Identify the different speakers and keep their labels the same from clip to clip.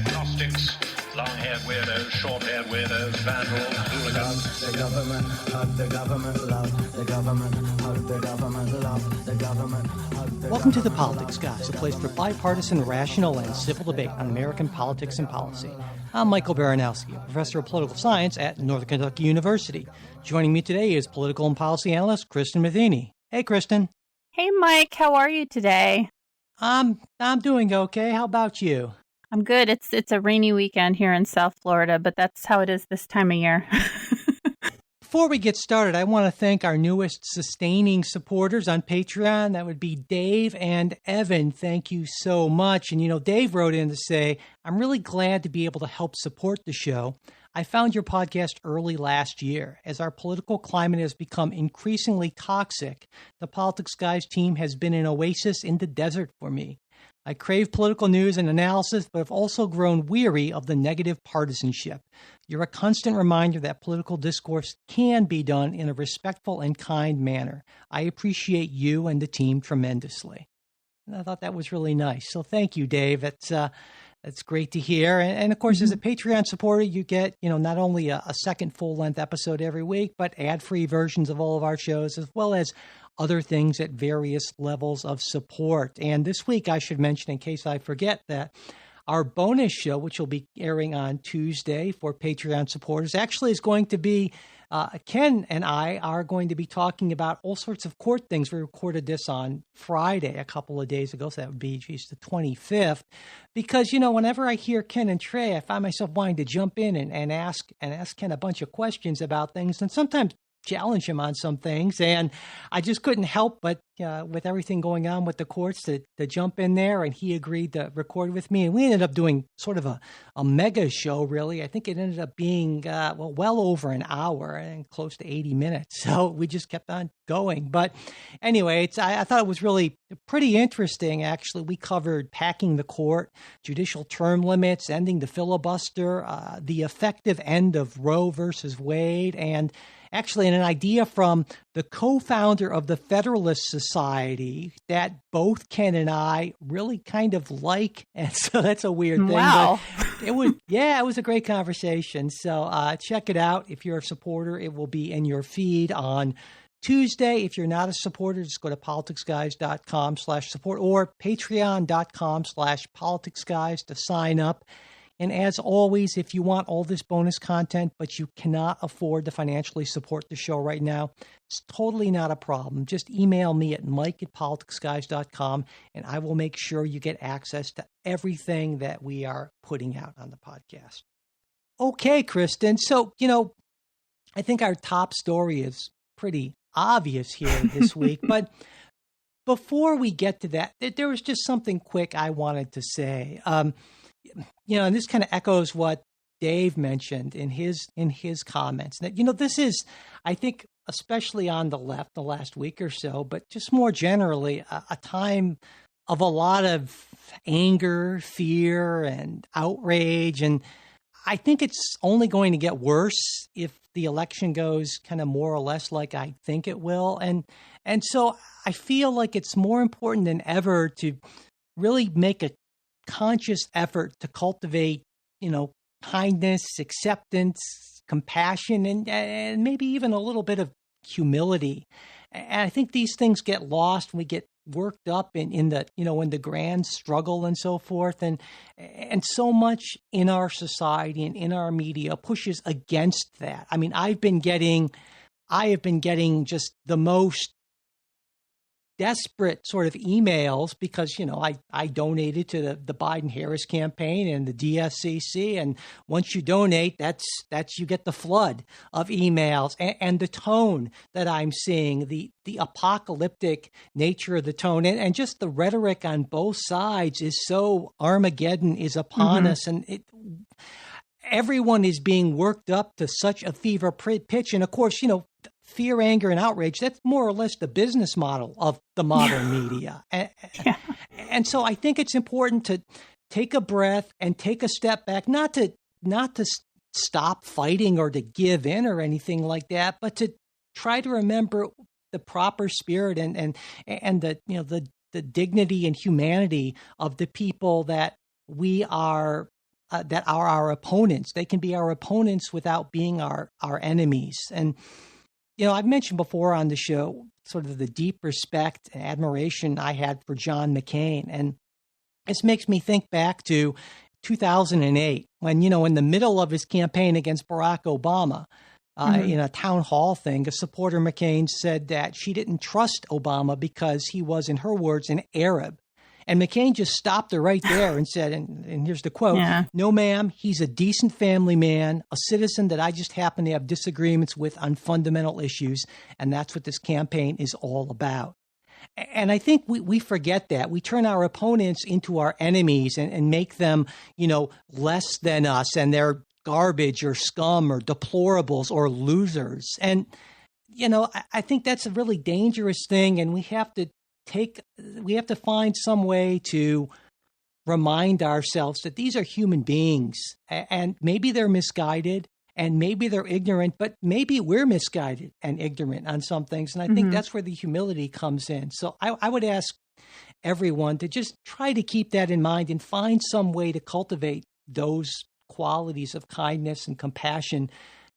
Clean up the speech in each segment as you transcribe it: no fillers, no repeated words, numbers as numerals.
Speaker 1: agnostics, long-haired weirdos, short-haired weirdos, vandals, hooligans.
Speaker 2: The government, hug the government, love the government, hug the government, love the government, hug the
Speaker 3: Welcome to The Politics Guys, a place for bipartisan, rational, and civil debate on American politics and policy. I'm Michael Barrett, a professor of political science at Northern Kentucky University. Joining me today is political and policy analyst Kristen Matheny. Hey, Kristen.
Speaker 4: Hey, Mike. How are you today?
Speaker 3: I'm doing okay. How about you?
Speaker 4: I'm good. It's a rainy weekend here in South Florida, but that's how it is this time of year.
Speaker 3: Before we get started, I want to thank our newest sustaining supporters on Patreon. That would be Dave and Evan. Thank you so much. And, Dave wrote in to say, I'm really glad to be able to help support the show. I found your podcast early last year. As our political climate has become increasingly toxic, the Politics Guys team has been an oasis in the desert for me. I crave political news and analysis, but have also grown weary of the negative partisanship. You're a constant reminder that political discourse can be done in a respectful and kind manner. I appreciate you and the team tremendously. And I thought that was really nice. So thank you, Dave. That's great to hear. And of course, as a Patreon supporter, you get, not only a second full-length episode every week, but ad-free versions of all of our shows, as well as other things at various levels of support. And this week, I should mention, in case I forget, that our bonus show, which will be airing on Tuesday for Patreon supporters, actually is going to be Ken and I are going to be talking about all sorts of court things. We recorded this on Friday a couple of days ago, so that would be, the 25th. Because, whenever I hear Ken and Trey, I find myself wanting to jump in and ask Ken a bunch of questions about things, and sometimes challenge him on some things. And I just couldn't help but, with everything going on with the courts, to jump in there, and he agreed to record with me. And we ended up doing sort of a mega show, really. I think it ended up being, well over an hour and close to 80 minutes. So we just kept on going. But anyway, I thought it was really pretty interesting, actually. We covered packing the court, judicial term limits, ending the filibuster, the effective end of Roe versus Wade, and actually an idea from the co-founder of the Federalist Society that both Ken and I really kind of like. And so that's a weird thing.
Speaker 4: Wow.
Speaker 3: But it was a great conversation. So check it out. If you're a supporter, it will be in your feed on Tuesday. If you're not a supporter, just go to politicsguys.com/support or patreon.com/politicsguys to sign up. And as always, if you want all this bonus content, but you cannot afford to financially support the show right now, it's totally not a problem. Just email me at mike@politicsguys.com, and I will make sure you get access to everything that we are putting out on the podcast. Okay, Kristen. So, I think our top story is pretty obvious here this week. But before we get to that, there was just something quick I wanted to say. And this kind of echoes what Dave mentioned in his comments. That, this is, I think, especially on the left the last week or so, but just more generally, a time of a lot of anger, fear, and outrage. And I think it's only going to get worse if the election goes kind of more or less like I think it will. And so I feel like it's more important than ever to really make a conscious effort to cultivate, kindness, acceptance, compassion, and maybe even a little bit of humility. And I think these things get lost when we get worked up in the, in the grand struggle and so forth. And so much in our society and in our media pushes against that. I mean, I have been getting just the most desperate sort of emails because, I donated to the Biden-Harris campaign and the DSCC. And once you donate, that's you get the flood of emails and the tone that I'm seeing, the apocalyptic nature of the tone and just the rhetoric on both sides is so Armageddon is upon us. And everyone is being worked up to such a fever pitch. And of course, fear, anger, and outrage, that's more or less the business model of the modern media. And so I think it's important to take a breath and take a step back, not to stop fighting or to give in or anything like that, but to try to remember the proper spirit and the dignity and humanity of the people that we are that are our opponents. They can be our opponents without being our enemies. And, I've mentioned before on the show sort of the deep respect and admiration I had for John McCain. And this makes me think back to 2008 when, in the middle of his campaign against Barack Obama, in a town hall thing, a supporter of McCain said that she didn't trust Obama because he was, in her words, an Arab. And McCain just stopped her right there and said, and here's the quote, "No, ma'am, he's a decent family man, a citizen that I just happen to have disagreements with on fundamental issues. And that's what this campaign is all about." And I think we forget that. We turn our opponents into our enemies and make them, less than us, and they're garbage or scum or deplorables or losers. And, I think that's a really dangerous thing. And we have to find some way to remind ourselves that these are human beings, and maybe they're misguided and maybe they're ignorant, but maybe we're misguided and ignorant on some things. And I think that's where the humility comes in. So I would ask everyone to just try to keep that in mind and find some way to cultivate those qualities of kindness and compassion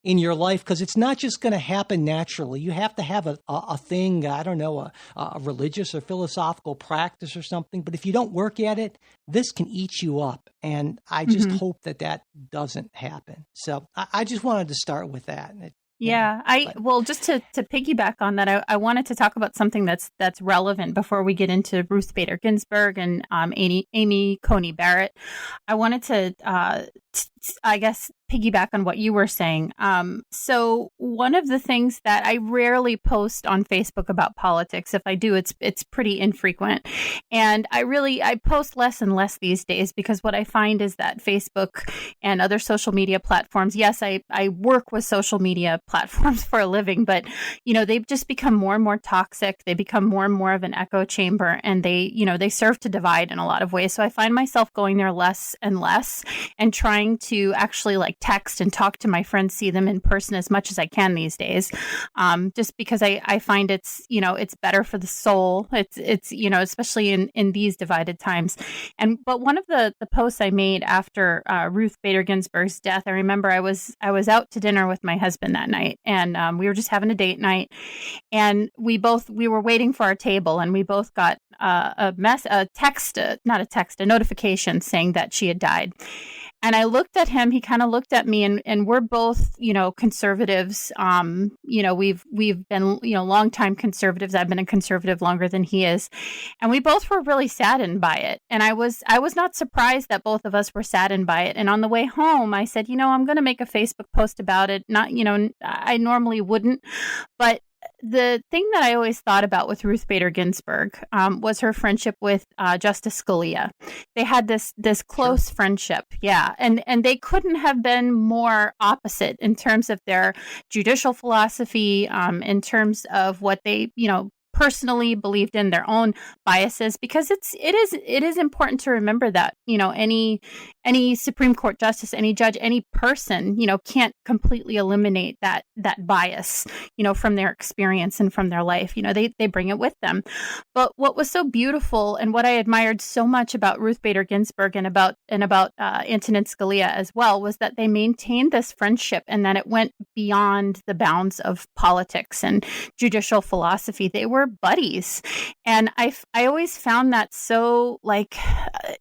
Speaker 3: in your life, because it's not just going to happen naturally. You have to have a thing, I don't know, a religious or philosophical practice or something. But if you don't work at it, this can eat you up. And I just hope that doesn't happen. So I just wanted to start with that.
Speaker 4: Just to piggyback on that, I wanted to talk about something that's relevant before we get into Ruth Bader Ginsburg and Amy Coney Barrett. I wanted to, I guess, piggyback on what you were saying. So one of the things that I rarely post on Facebook about politics, if I do, it's pretty infrequent. And I post less and less these days, because what I find is that Facebook and other social media platforms, yes, I work with social media platforms for a living, but, they've just become more and more toxic. They become more and more of an echo chamber, and they serve to divide in a lot of ways. So I find myself going there less and less and trying to actually text and talk to my friends, see them in person as much as I can these days. Just because I find it's better for the soul. It's especially in these divided times. But one of the posts I made after Ruth Bader Ginsburg's death, I remember I was out to dinner with my husband that night, and we were just having a date night, and we were waiting for our table, and we both got a notification saying that she had died. And I looked at him, he kind of looked at me, and we're both, conservatives. We've been, longtime conservatives. I've been a conservative longer than he is. And we both were really saddened by it. And I was not surprised that both of us were saddened by it. And on the way home, I said, I'm going to make a Facebook post about it. Not, I normally wouldn't, but the thing that I always thought about with Ruth Bader Ginsburg was her friendship with Justice Scalia. They had this close friendship, and they couldn't have been more opposite in terms of their judicial philosophy, in terms of what they personally believed in, their own biases, because it is important to remember that any Supreme Court justice, any judge, any person can't completely eliminate that bias from their experience and from their life. They bring it with them. But what was so beautiful and what I admired so much about Ruth Bader Ginsburg and about Antonin Scalia as well was that they maintained this friendship, and that it went beyond the bounds of politics and judicial philosophy. They were buddies. And I always found that so I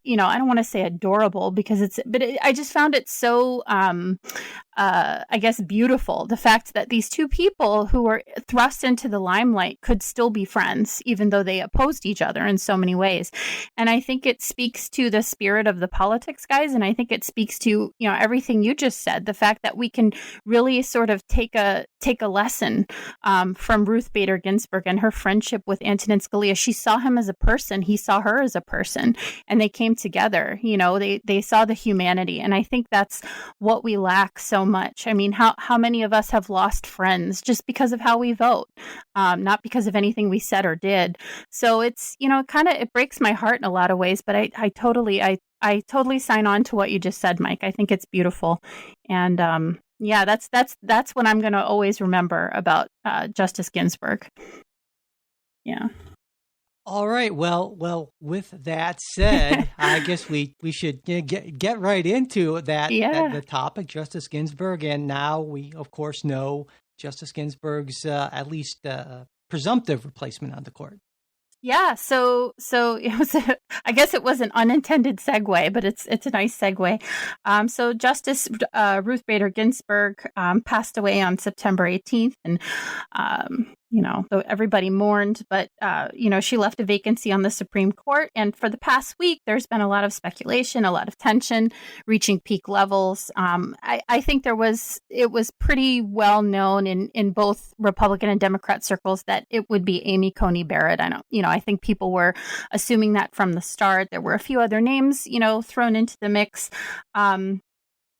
Speaker 4: don't want to say adorable I just found it so, I guess, beautiful. The fact that these two people who were thrust into the limelight could still be friends, even though they opposed each other in so many ways. And I think it speaks to the spirit of the politics guys. And I think it speaks to, everything you just said, the fact that we can really sort of take a lesson from Ruth Bader Ginsburg and her friendship with Antonin Scalia. She saw him as a person. He saw her as a person, and they came together. They saw the humanity. And I think that's what we lack so much. I mean, how many of us have lost friends just because of how we vote, not because of anything we said or did. So it's, it breaks my heart in a lot of ways, but I totally sign on to what you just said, Mike. I think it's beautiful. And, that's what I'm going to always remember about Justice Ginsburg. Yeah.
Speaker 3: All right. Well. With that said, I guess we should get right into that
Speaker 4: Yeah.
Speaker 3: the topic, Justice Ginsburg, and now we of course know Justice Ginsburg's at least presumptive replacement on the court.
Speaker 4: Yeah, so it was I guess it was an unintended segue, but it's a nice segue. So Justice Ruth Bader Ginsburg passed away on September 18th, and though everybody mourned, but she left a vacancy on the Supreme Court, and for the past week, there's been a lot of speculation, a lot of tension, reaching peak levels. I think it was pretty well known in both Republican and Democrat circles that it would be Amy Coney Barrett. I think people were assuming that from the start. There were a few other names, thrown into the mix.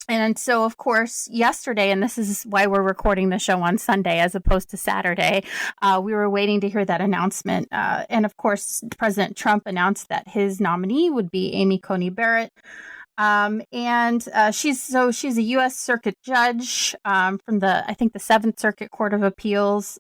Speaker 4: And so, of course, yesterday, and this is why we're recording the show on Sunday as opposed to Saturday, we were waiting to hear that announcement. And of course, President Trump announced that his nominee would be Amy Coney Barrett. And she's a U.S. Circuit judge from the Seventh Circuit Court of Appeals.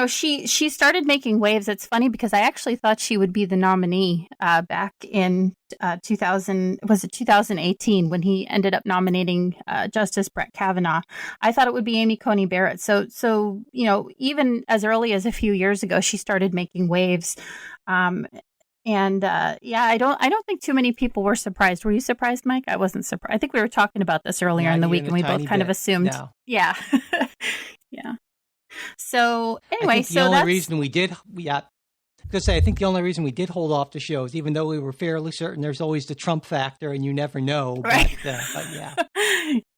Speaker 4: She started making waves. It's funny because I actually thought she would be the nominee back in 2018 when he ended up nominating Justice Brett Kavanaugh. I thought it would be Amy Coney Barrett. So even as early as a few years ago, she started making waves. I don't think too many people were surprised. Were you surprised, Mike? I wasn't surprised. I think we were talking about this earlier in the week, and we both kind of assumed.
Speaker 3: No.
Speaker 4: Yeah. Yeah. So anyway,
Speaker 3: I think the only reason we did, I think the only reason we did hold off the shows, even though we were fairly certain there's always the Trump factor and you never know.
Speaker 4: Right.
Speaker 3: But yeah.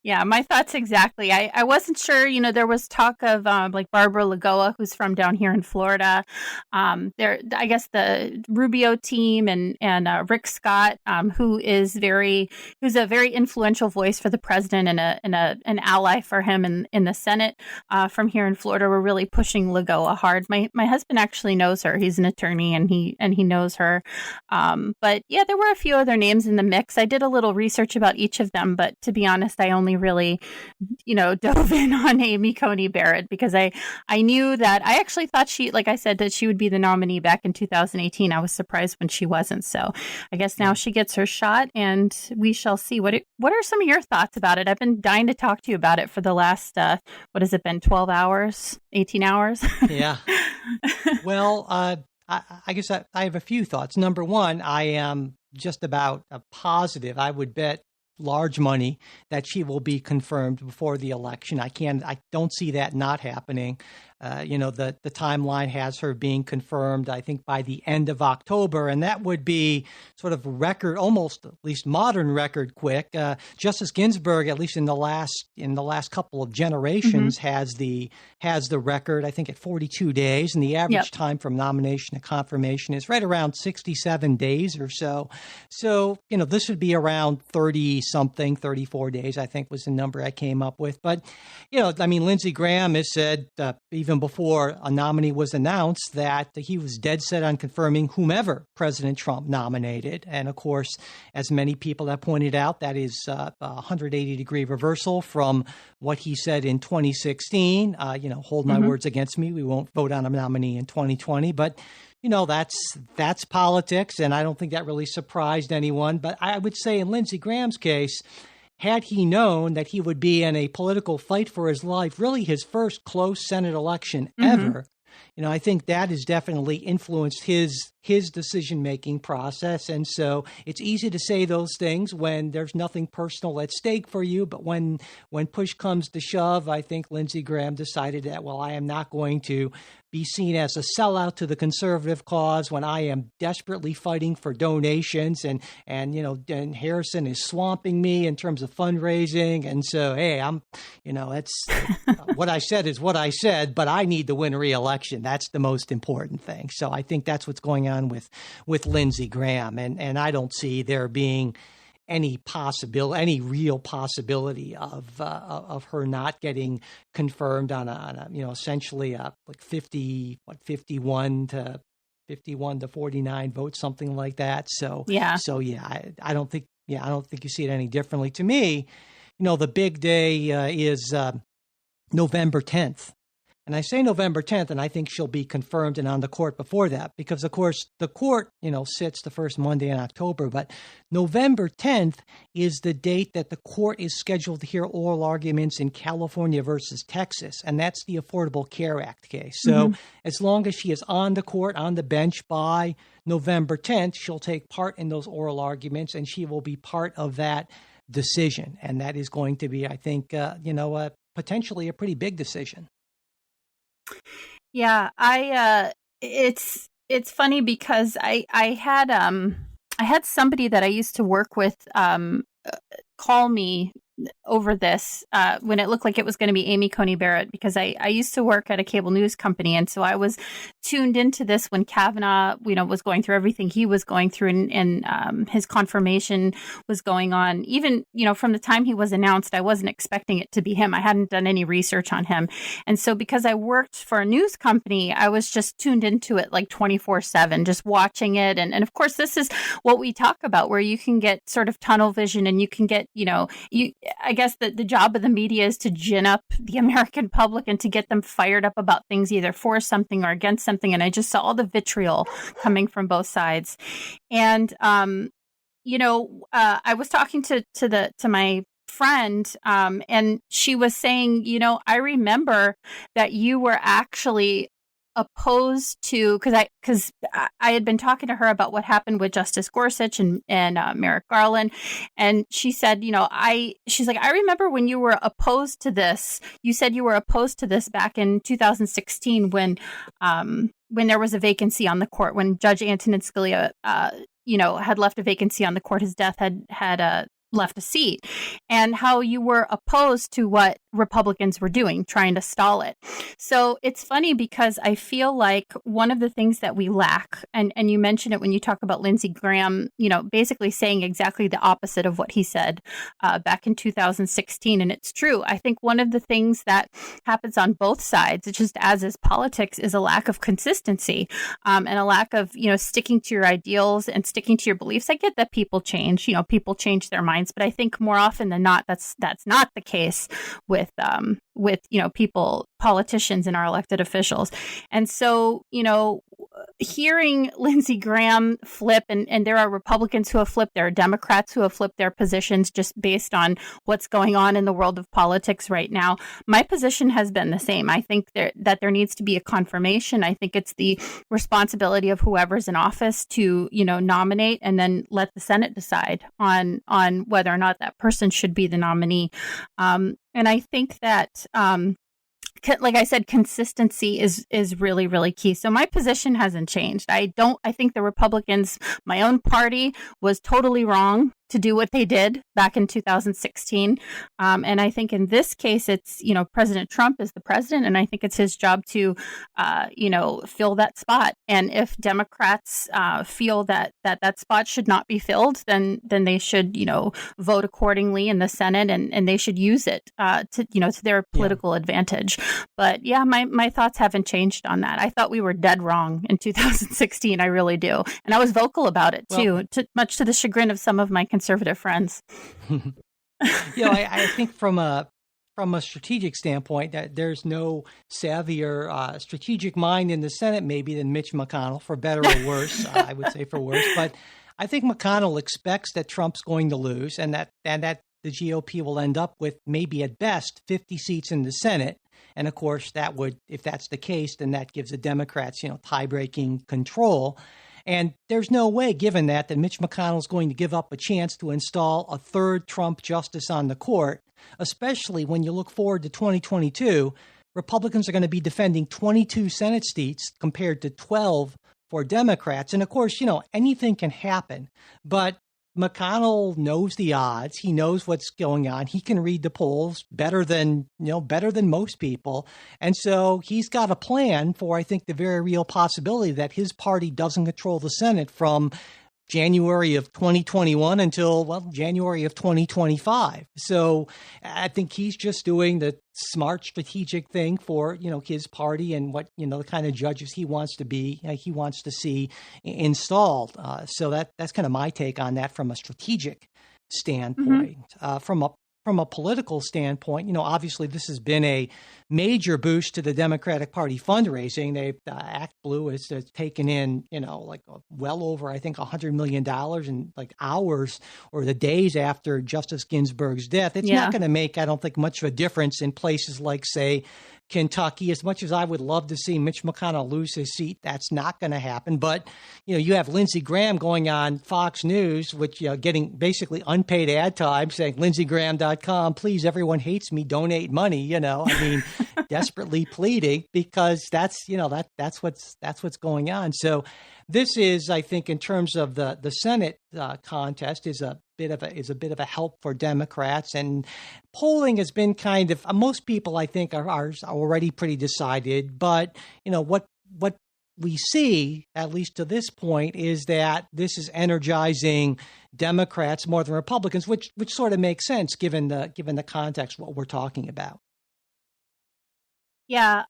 Speaker 4: Yeah, my thoughts exactly. I wasn't sure, there was talk of like Barbara Lagoa, who's from down here in Florida. I guess the Rubio team and Rick Scott, who's a very influential voice for the president and an ally for him in the Senate from here in Florida, were really pushing Lagoa hard. My husband actually knows her. He's an attorney and he knows her. But yeah, there were a few other names in the mix. I did a little research about each of them, but to be honest, I only really, dove in on Amy Coney Barrett because I knew that I actually thought like I said, that she would be the nominee back in 2018. I was surprised when she wasn't. So I guess now she gets her shot and we shall see. What are some of your thoughts about it? I've been dying to talk to you about it for the last, what has it been, 12 hours, 18 hours?
Speaker 3: Yeah. Well, I guess I have a few thoughts. Number one, I am just about positive. I would bet large money that she will be confirmed before the election. I don't see that not happening. The timeline has her being confirmed, I think, by the end of October, and that would be sort of record, almost at least modern record quick. Justice Ginsburg, at least in the last couple of generations, has the record, I think, at 42 days, and the average time from nomination to confirmation is right around 67 days or so. So, this would be around 30-something, 34 days, I think was the number I came up with. But, Lindsey Graham has said, even before a nominee was announced, that he was dead set on confirming whomever President Trump nominated. And of course, as many people have pointed out, that is a 180-degree reversal from what he said in 2016. Hold my words against me. We won't vote on a nominee in 2020. But that's politics, and I don't think that really surprised anyone. But I would say in Lindsey Graham's case, had he known that he would be in a political fight for his life, really his first close Senate election ever, I think that has definitely influenced his decision-making process. And so it's easy to say those things when there's nothing personal at stake for you. But when push comes to shove, I think Lindsey Graham decided that, well, I am not going to be seen as a sellout to the conservative cause when I am desperately fighting for donations and Harrison is swamping me in terms of fundraising. And so, hey, that's what I said is what I said, but I need to win re-election. That's the most important thing. So I think that's what's going on with Lindsey Graham. And I don't see there being any real possibility of her not getting confirmed on a essentially like 51 to 49 votes, something like that. So I don't think you see it any differently. To me, the big day is November 10th. And I say November 10th, and I think she'll be confirmed and on the court before that, because of course the court, sits the first Monday in October, but November 10th is the date that the court is scheduled to hear oral arguments in California versus Texas, and that's the Affordable Care Act case. So as long as she is on the court, on the bench by November 10th, she'll take part in those oral arguments, and she will be part of that decision. And that is going to be, I think, potentially a pretty big decision.
Speaker 4: Yeah, it's funny because I had somebody that I used to work with call me over this when it looked like it was going to be Amy Coney Barrett, because I used to work at a cable news company, and so I was tuned into this when Kavanaugh was going through everything he was going through, and his confirmation was going on. Even from the time he was announced, I wasn't expecting it to be him. I hadn't done any research on him, and so because I worked for a news company, I was just tuned into it like 24/7, just watching it, and of course this is what we talk about, where you can get sort of tunnel vision, and you can get I guess the job of the media is to gin up the American public and to get them fired up about things either for something or against something. And I just saw all the vitriol coming from both sides. And, I was talking to my friend, and she was saying, I remember that you were actually opposed to, because I had been talking to her about what happened with Justice Gorsuch and Merrick Garland, and she said, she's like, I remember when you were opposed to this. You said you were opposed to this back in 2016 when there was a vacancy on the court, when Judge Antonin Scalia, had left a vacancy on the court. His death had left a seat, and how you were opposed to what Republicans were doing, trying to stall it. So it's funny because I feel like one of the things that we lack, and you mentioned it when you talk about Lindsey Graham, basically saying exactly the opposite of what he said back in 2016. And it's true. I think one of the things that happens on both sides, it's just as is politics, is a lack of consistency and a lack of, sticking to your ideals and sticking to your beliefs. I get that people change, people change their minds, but I think more often than not, that's not the case with politicians and our elected officials. And so, hearing Lindsey Graham flip, and there are Republicans who have flipped, there are Democrats who have flipped their positions just based on what's going on in the world of politics right now. My position has been the same. I think that there needs to be a confirmation. I think it's the responsibility of whoever's in office to, nominate, and then let the Senate decide on whether or not that person should be the nominee. And I think that, like I said, consistency is really, really key. So my position hasn't changed. I think the Republicans, my own party, was totally wrong to do what they did back in 2016. And I think in this case, it's, President Trump is the president, and I think it's his job to, fill that spot. And if Democrats feel that spot should not be filled, then they should, vote accordingly in the Senate, and they should use it to their political advantage. But yeah, my thoughts haven't changed on that. I thought we were dead wrong in 2016. I really do. And I was vocal about it too, much to the chagrin of some of my conservative friends.
Speaker 3: I think from a strategic standpoint, that there's no savvier strategic mind in the Senate maybe than Mitch McConnell, for better or worse. I would say for worse, but I think McConnell expects that Trump's going to lose, and that the GOP will end up with maybe at best 50 seats in the Senate. And of course, that would, if that's the case, then that gives the Democrats, tie-breaking control. And there's no way, given that Mitch McConnell is going to give up a chance to install a third Trump justice on the court, especially when you look forward to 2022. Republicans are going to be defending 22 Senate seats compared to 12 for Democrats. And of course, anything can happen. But McConnell knows the odds. He knows what's going on. He can read the polls better than most people. And so he's got a plan for, I think, the very real possibility that his party doesn't control the Senate from January of 2021 until, January of 2025. So I think he's just doing the smart strategic thing for, his party and what, the kind of judges he wants to see installed. So that's kind of my take on that from a strategic standpoint. From a from a political standpoint, obviously this has been a major boost to the Democratic Party fundraising. They've Act Blue has taken in, well over, I think, $100 million in like hours or the days after Justice Ginsburg's death. It's not going to make, I don't think, much of a difference in places like, say, Kentucky. As much as I would love to see Mitch McConnell lose his seat, that's not going to happen. But, you have Lindsey Graham going on Fox News, which, getting basically unpaid ad time saying, lindseygraham.com, please, everyone hates me, donate money, desperately pleading, because that's what's going on. So this is, I think, in terms of the Senate contest, is a bit of a help for Democrats. And polling has been kind of, most people, I think, are already pretty decided. But what we see, at least to this point, is that this is energizing Democrats more than Republicans, which sort of makes sense given the context of what we're talking about.
Speaker 4: Yeah,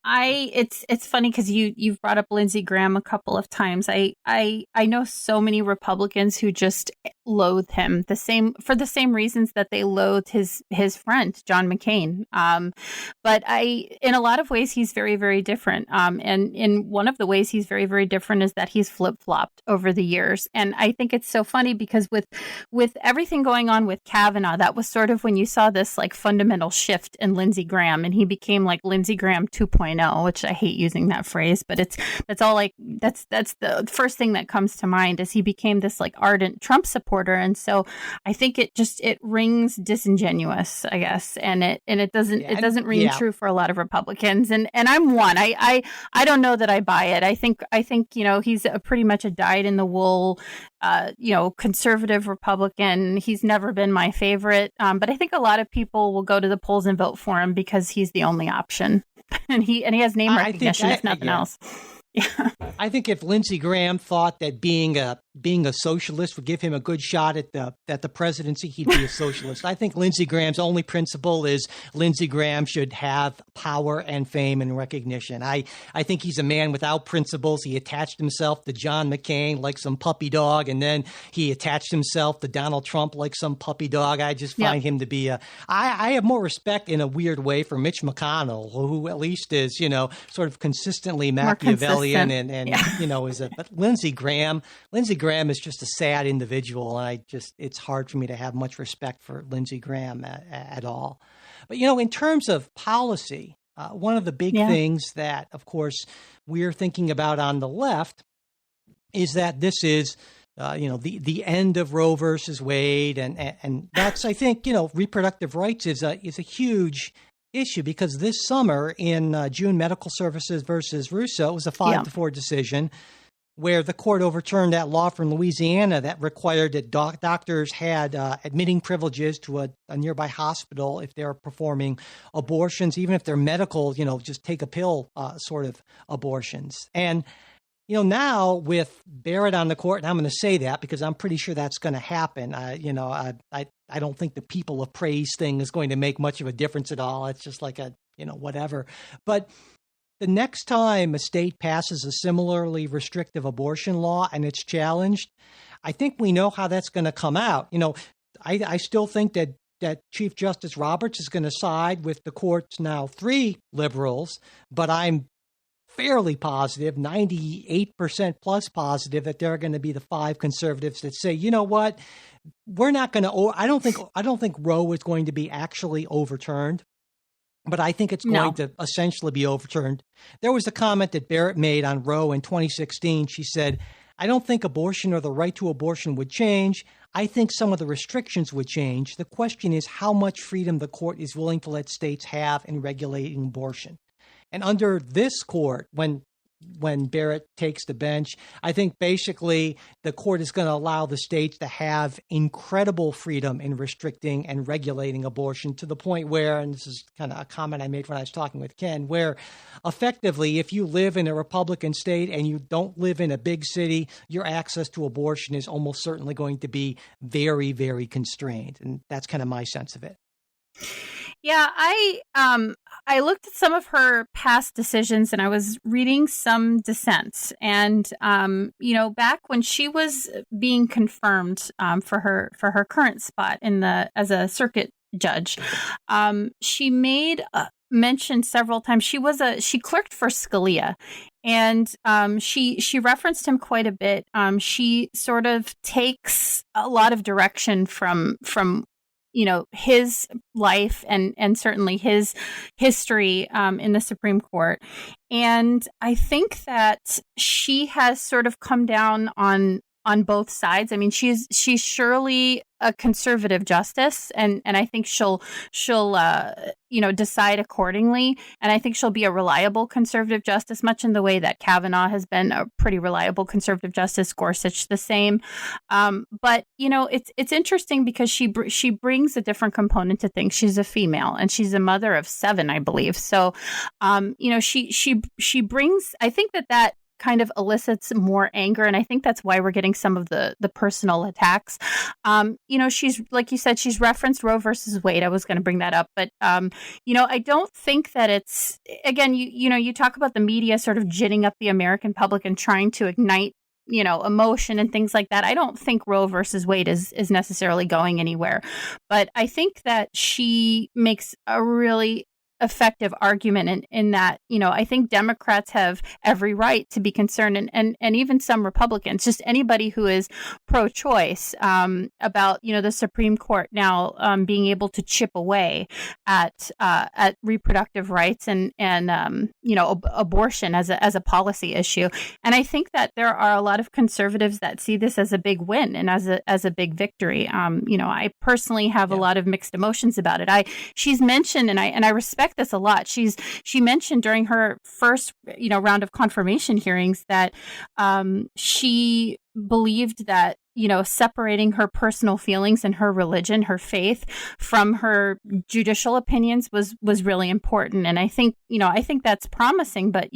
Speaker 4: it's funny because you've brought up Lindsey Graham a couple of times. I know so many Republicans who just loathe him for the same reasons that they loathe his friend John McCain. But in a lot of ways he's very, very different. And in one of the ways he's very, very different is that he's flip-flopped over the years. And I think it's so funny because with everything going on with Kavanaugh, that was sort of when you saw this like fundamental shift in Lindsey Graham, and he became like Lindsey Graham 2.0, which I hate using that phrase, but that's the first thing that comes to mind, is he became this like ardent Trump supporter. And so I think it rings disingenuous, I guess. And it doesn't ring true for a lot of Republicans. And I'm one. I don't know that I buy it. I think he's pretty much a dyed in the wool conservative Republican. He's never been my favorite. But I think a lot of people will go to the polls and vote for him because he's the only option. And he has name recognition, if nothing else. Yeah.
Speaker 3: I think if Lindsey Graham thought that being a socialist would give him a good shot at the presidency, he'd be a socialist. I think Lindsey Graham's only principle is Lindsey Graham should have power and fame and recognition. I think he's a man without principles. He attached himself to John McCain like some puppy dog, and then he attached himself to Donald Trump like some puppy dog. I just find him to be I have more respect in a weird way for Mitch McConnell, who at least is, sort of consistently Machiavellian but Lindsey Graham is just a sad individual, and it's hard for me to have much respect for Lindsey Graham at all. But in terms of policy, one of the big things that, of course, we're thinking about on the left is that this is the end of Roe versus Wade, and that's, I think, reproductive rights is a huge issue, because this summer in June Medical Services versus Russo, it was a 5-4 decision where the court overturned that law from Louisiana that required that doctors had admitting privileges to a nearby hospital if they're performing abortions, even if they're medical, just take a pill sort of abortions. And now with Barrett on the court, and I'm going to say that because I'm pretty sure that's going to happen. I don't think the people of praise thing is going to make much of a difference at all. It's just like whatever. But the next time a state passes a similarly restrictive abortion law and it's challenged, I think we know how that's going to come out. I still think that Chief Justice Roberts is going to side with the court's now 3 liberals, but I'm fairly positive, 98% plus positive, that there are going to be the 5 conservatives that say, you know what, we're not going to. I don't think Roe is going to be actually overturned, but I think it's going to essentially be overturned. There was a comment that Barrett made on Roe in 2016. She said, "I don't think abortion or the right to abortion would change. I think some of the restrictions would change. The question is how much freedom the court is willing to let states have in regulating abortion." And under this court, when Barrett takes the bench, I think basically the court is going to allow the states to have incredible freedom in restricting and regulating abortion, to the point where, and this is kind of a comment I made when I was talking with Ken, where effectively if you live in a Republican state and you don't live in a big city, your access to abortion is almost certainly going to be very, very constrained. And that's kind of my sense of it.
Speaker 4: Yeah, I looked at some of her past decisions, and I was reading some dissents. And back when she was being confirmed for her current spot as a circuit judge. She made mention several times. She clerked for Scalia, and she referenced him quite a bit. She sort of takes a lot of direction from his life and certainly his history in the Supreme Court. And I think that she has sort of come down on both sides. I mean, she's surely a conservative justice, and I think she'll decide accordingly. And I think she'll be a reliable conservative justice, much in the way that Kavanaugh has been a pretty reliable conservative justice. Gorsuch the same. But it's interesting because she brings a different component to things. She's a female, and she's a mother of 7, I believe. So, she brings. I think that kind of elicits more anger, and I think that's why we're getting some of the personal attacks. She's, like you said, she's referenced Roe versus Wade. I was going to bring that up, but I don't think that it's, again, you talk about the media sort of ginning up the American public and trying to ignite emotion and things like that. I don't think Roe versus Wade is necessarily going anywhere, but I think that she makes a really effective argument in that, I think Democrats have every right to be concerned, and even some Republicans, just anybody who is pro-choice, about, the Supreme Court now being able to chip away at reproductive rights and abortion as a policy issue. And I think that there are a lot of conservatives that see this as a big win and as a big victory. I personally have a lot of mixed emotions about it. She's mentioned, and I respect this a lot. She mentioned during her first, round of confirmation hearings that she believed that separating her personal feelings and her religion, her faith, from her judicial opinions was really important. And I think that's promising, but,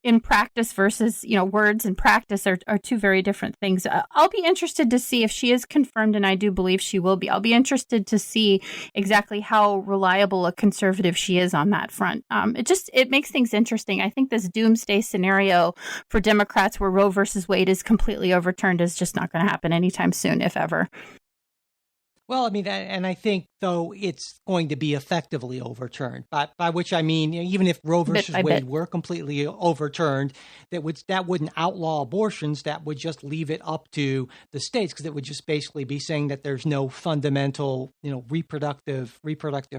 Speaker 4: in practice versus, words and practice are two very different things. I'll be interested to see if she is confirmed, and I do believe she will be. I'll be interested to see exactly how reliable a conservative she is on that front. It makes things interesting. I think this doomsday scenario for Democrats where Roe versus Wade is completely overturned is just not going to happen anytime soon, if ever.
Speaker 3: Well, I mean, and I think, though, it's going to be effectively overturned, by which I mean, even if Roe versus Wade were completely overturned, that wouldn't outlaw abortions. That would just leave it up to the states, because it would just basically be saying that there's no fundamental, reproductive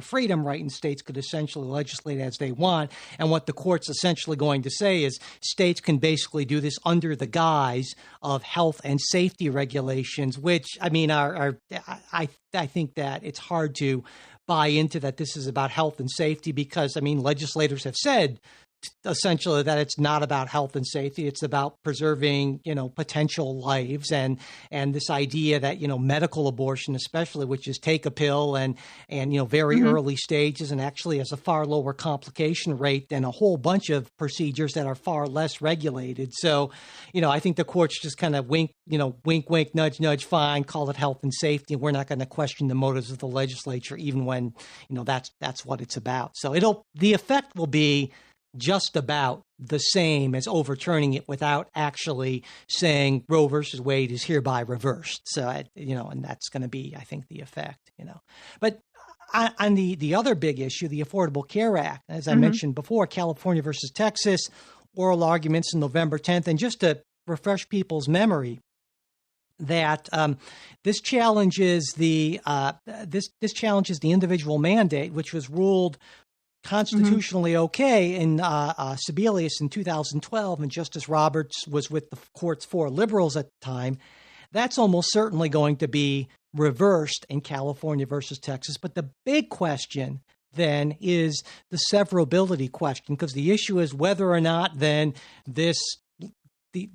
Speaker 3: freedom right, and states could essentially legislate as they want. And what the court's essentially going to say is states can basically do this under the guise of health and safety regulations, which, I mean, I think that it's hard to buy into that this is about health and safety, because, I mean, legislators have said essentially that it's not about health and safety. It's about preserving, potential lives, and this idea that, medical abortion, especially, which is take a pill and very early stages, and actually has a far lower complication rate than a whole bunch of procedures that are far less regulated. So, I think the courts just kind of wink, wink, nudge, nudge, fine, call it health and safety. And we're not going to question the motives of the legislature, even when, that's what it's about. So the effect will be just about the same as overturning it without actually saying Roe versus Wade is hereby reversed. So, and that's going to be, I think, the effect, But on the other big issue, the Affordable Care Act, as I mentioned before, California versus Texas, oral arguments on November 10th. And just to refresh people's memory, that this challenges the individual mandate, which was ruled constitutionally okay in Sebelius in 2012, and Justice Roberts was with the court's 4 liberals at the time. That's almost certainly going to be reversed in California versus Texas. But the big question then is the severability question, because the issue is whether or not then the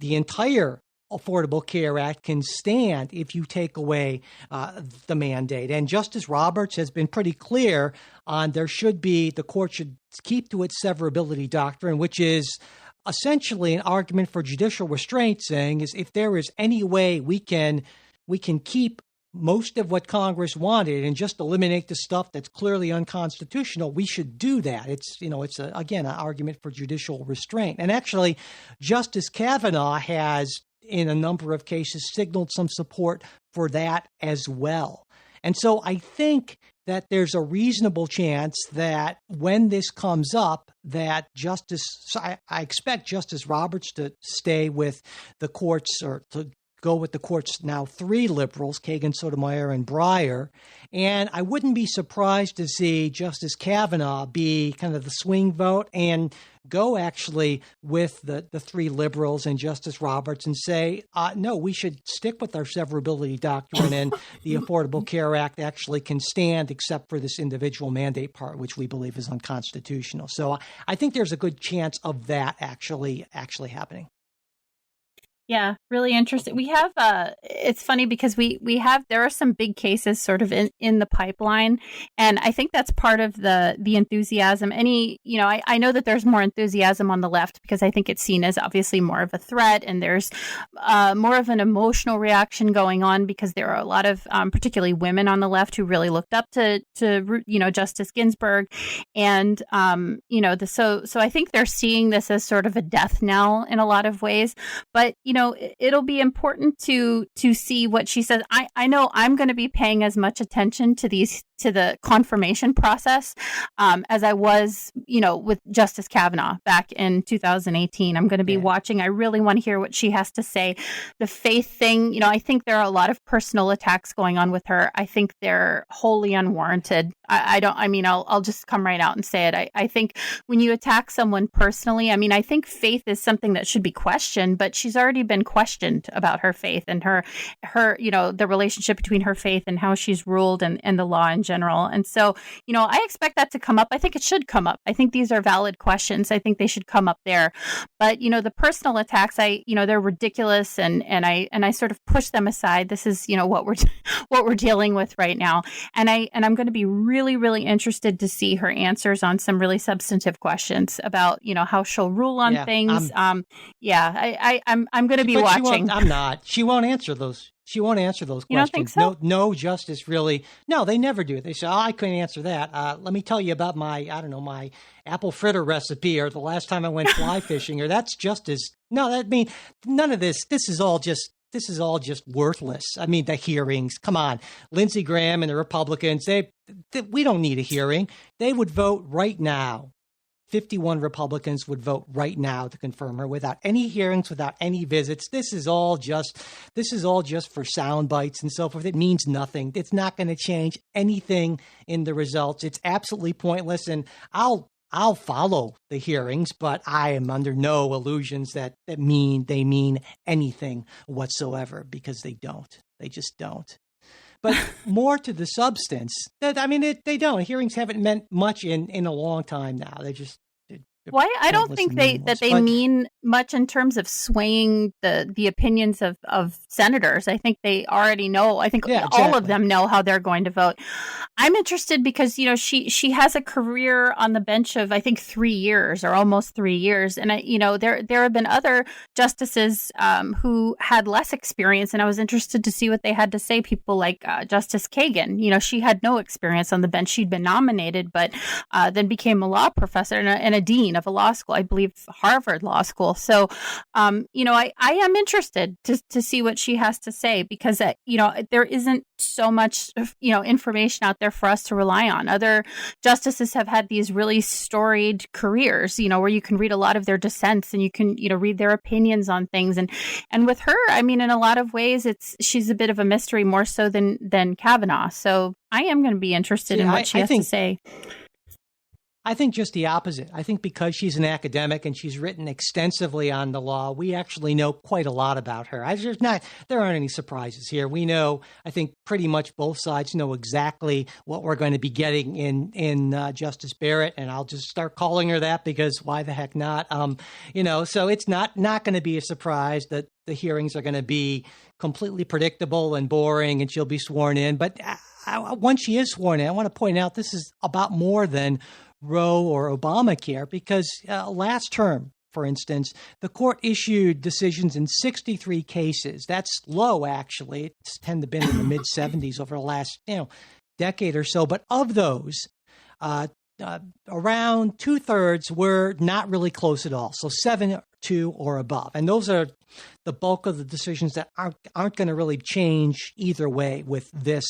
Speaker 3: entire Affordable Care Act can stand if you take away the mandate. And Justice Roberts has been pretty clear on the court should keep to its severability doctrine, which is essentially an argument for judicial restraint, saying is if there is any way we can keep most of what Congress wanted and just eliminate the stuff that's clearly unconstitutional, we should do that. It's again an argument for judicial restraint. And actually, Justice Kavanaugh has, in a number of cases, signaled some support for that as well. And so I think that there's a reasonable chance that when this comes up, that I expect Justice Roberts to stay with the courts, or to go with the court's now 3 liberals, Kagan, Sotomayor, and Breyer. And I wouldn't be surprised to see Justice Kavanaugh be kind of the swing vote and go actually with the 3 liberals and Justice Roberts and say, no, we should stick with our severability doctrine, and the Affordable Care Act actually can stand except for this individual mandate part, which we believe is unconstitutional. So I think there's a good chance of that actually happening.
Speaker 4: Yeah, really interesting. We have, it's funny because there are some big cases sort of in the pipeline. And I think that's part of the enthusiasm. I know that there's more enthusiasm on the left because I think it's seen as obviously more of a threat, and there's more of an emotional reaction going on because there are a lot of, particularly women on the left who really looked up to Justice Ginsburg. And, so I think they're seeing this as sort of a death knell in a lot of ways. But, it'll be important to see what she says. I know I'm going to be paying as much attention to the confirmation process as I was, with Justice Kavanaugh back in 2018. I'm going to be watching. I really want to hear what she has to say. The faith thing, I think there are a lot of personal attacks going on with her. I think they're wholly unwarranted. I'll just come right out and say it. I think when you attack someone personally, I think faith is something that should be questioned, but she's already been questioned about her faith and her the relationship between her faith and how she's ruled and the law in general. And so, I expect that to come up. I think it should come up. I think these are valid questions. I think they should come up there. But, the personal attacks, they're ridiculous, and I sort of push them aside. This is, what we're dealing with right now. And I'm going to be really, really interested to see her answers on some really substantive questions about, how she'll rule on things. I'm going to be watching.
Speaker 3: I'm not. She won't answer those. She won't answer those questions.
Speaker 4: You don't think so?
Speaker 3: No justice really. No, they never do. They say, I couldn't answer that. Let me tell you about my apple fritter recipe, or the last time I went fly fishing, or that's justice. No, none of this. This is all just worthless. The hearings. Come on. Lindsey Graham and the Republicans, we don't need a hearing. They would vote right now. 51 Republicans would vote right now to confirm her without any hearings, without any visits. This is all just for sound bites and so forth. It means nothing. It's not going to change anything in the results. It's absolutely pointless. And I'll follow the hearings, but I am under no illusions that they mean anything whatsoever, because they don't. They just don't. But more to the substance, they don't. Hearings haven't meant much in a long time now. They just.
Speaker 4: Well, I don't think they mean much in terms of swaying the opinions of senators. I think they already know. I think all of them know how they're going to vote. I'm interested because, she has a career on the bench of, I think, 3 years or almost 3 years. And, there have been other justices who had less experience. And I was interested to see what they had to say. People like Justice Kagan. She had no experience on the bench. She'd been nominated, but then became a law professor and a dean of a law school, I believe Harvard Law School. So, I am interested to see what she has to say, because, there isn't so much, information out there for us to rely on. Other justices have had these really storied careers, where you can read a lot of their dissents and you can, read their opinions on things. And with her, in a lot of ways, she's a bit of a mystery, more so than Kavanaugh. So I am going to be interested in what she has to say.
Speaker 3: I think just the opposite. I think because she's an academic and she's written extensively on the law, we actually know quite a lot about her. There aren't any surprises here. We know, I think pretty much both sides know exactly what we're going to be getting in Justice Barrett, and I'll just start calling her that because why the heck not? So it's not going to be a surprise that the hearings are going to be completely predictable and boring, and she'll be sworn in. But once she is sworn in, I want to point out this is about more than Roe or Obamacare, because last term, for instance, the court issued decisions in 63 cases. That's low, actually. It's tend to been in the mid 70s over the last decade or so. But of those, around 2/3 were not really close at all. So 7-2 or above, and those are the bulk of the decisions that aren't going to really change either way with this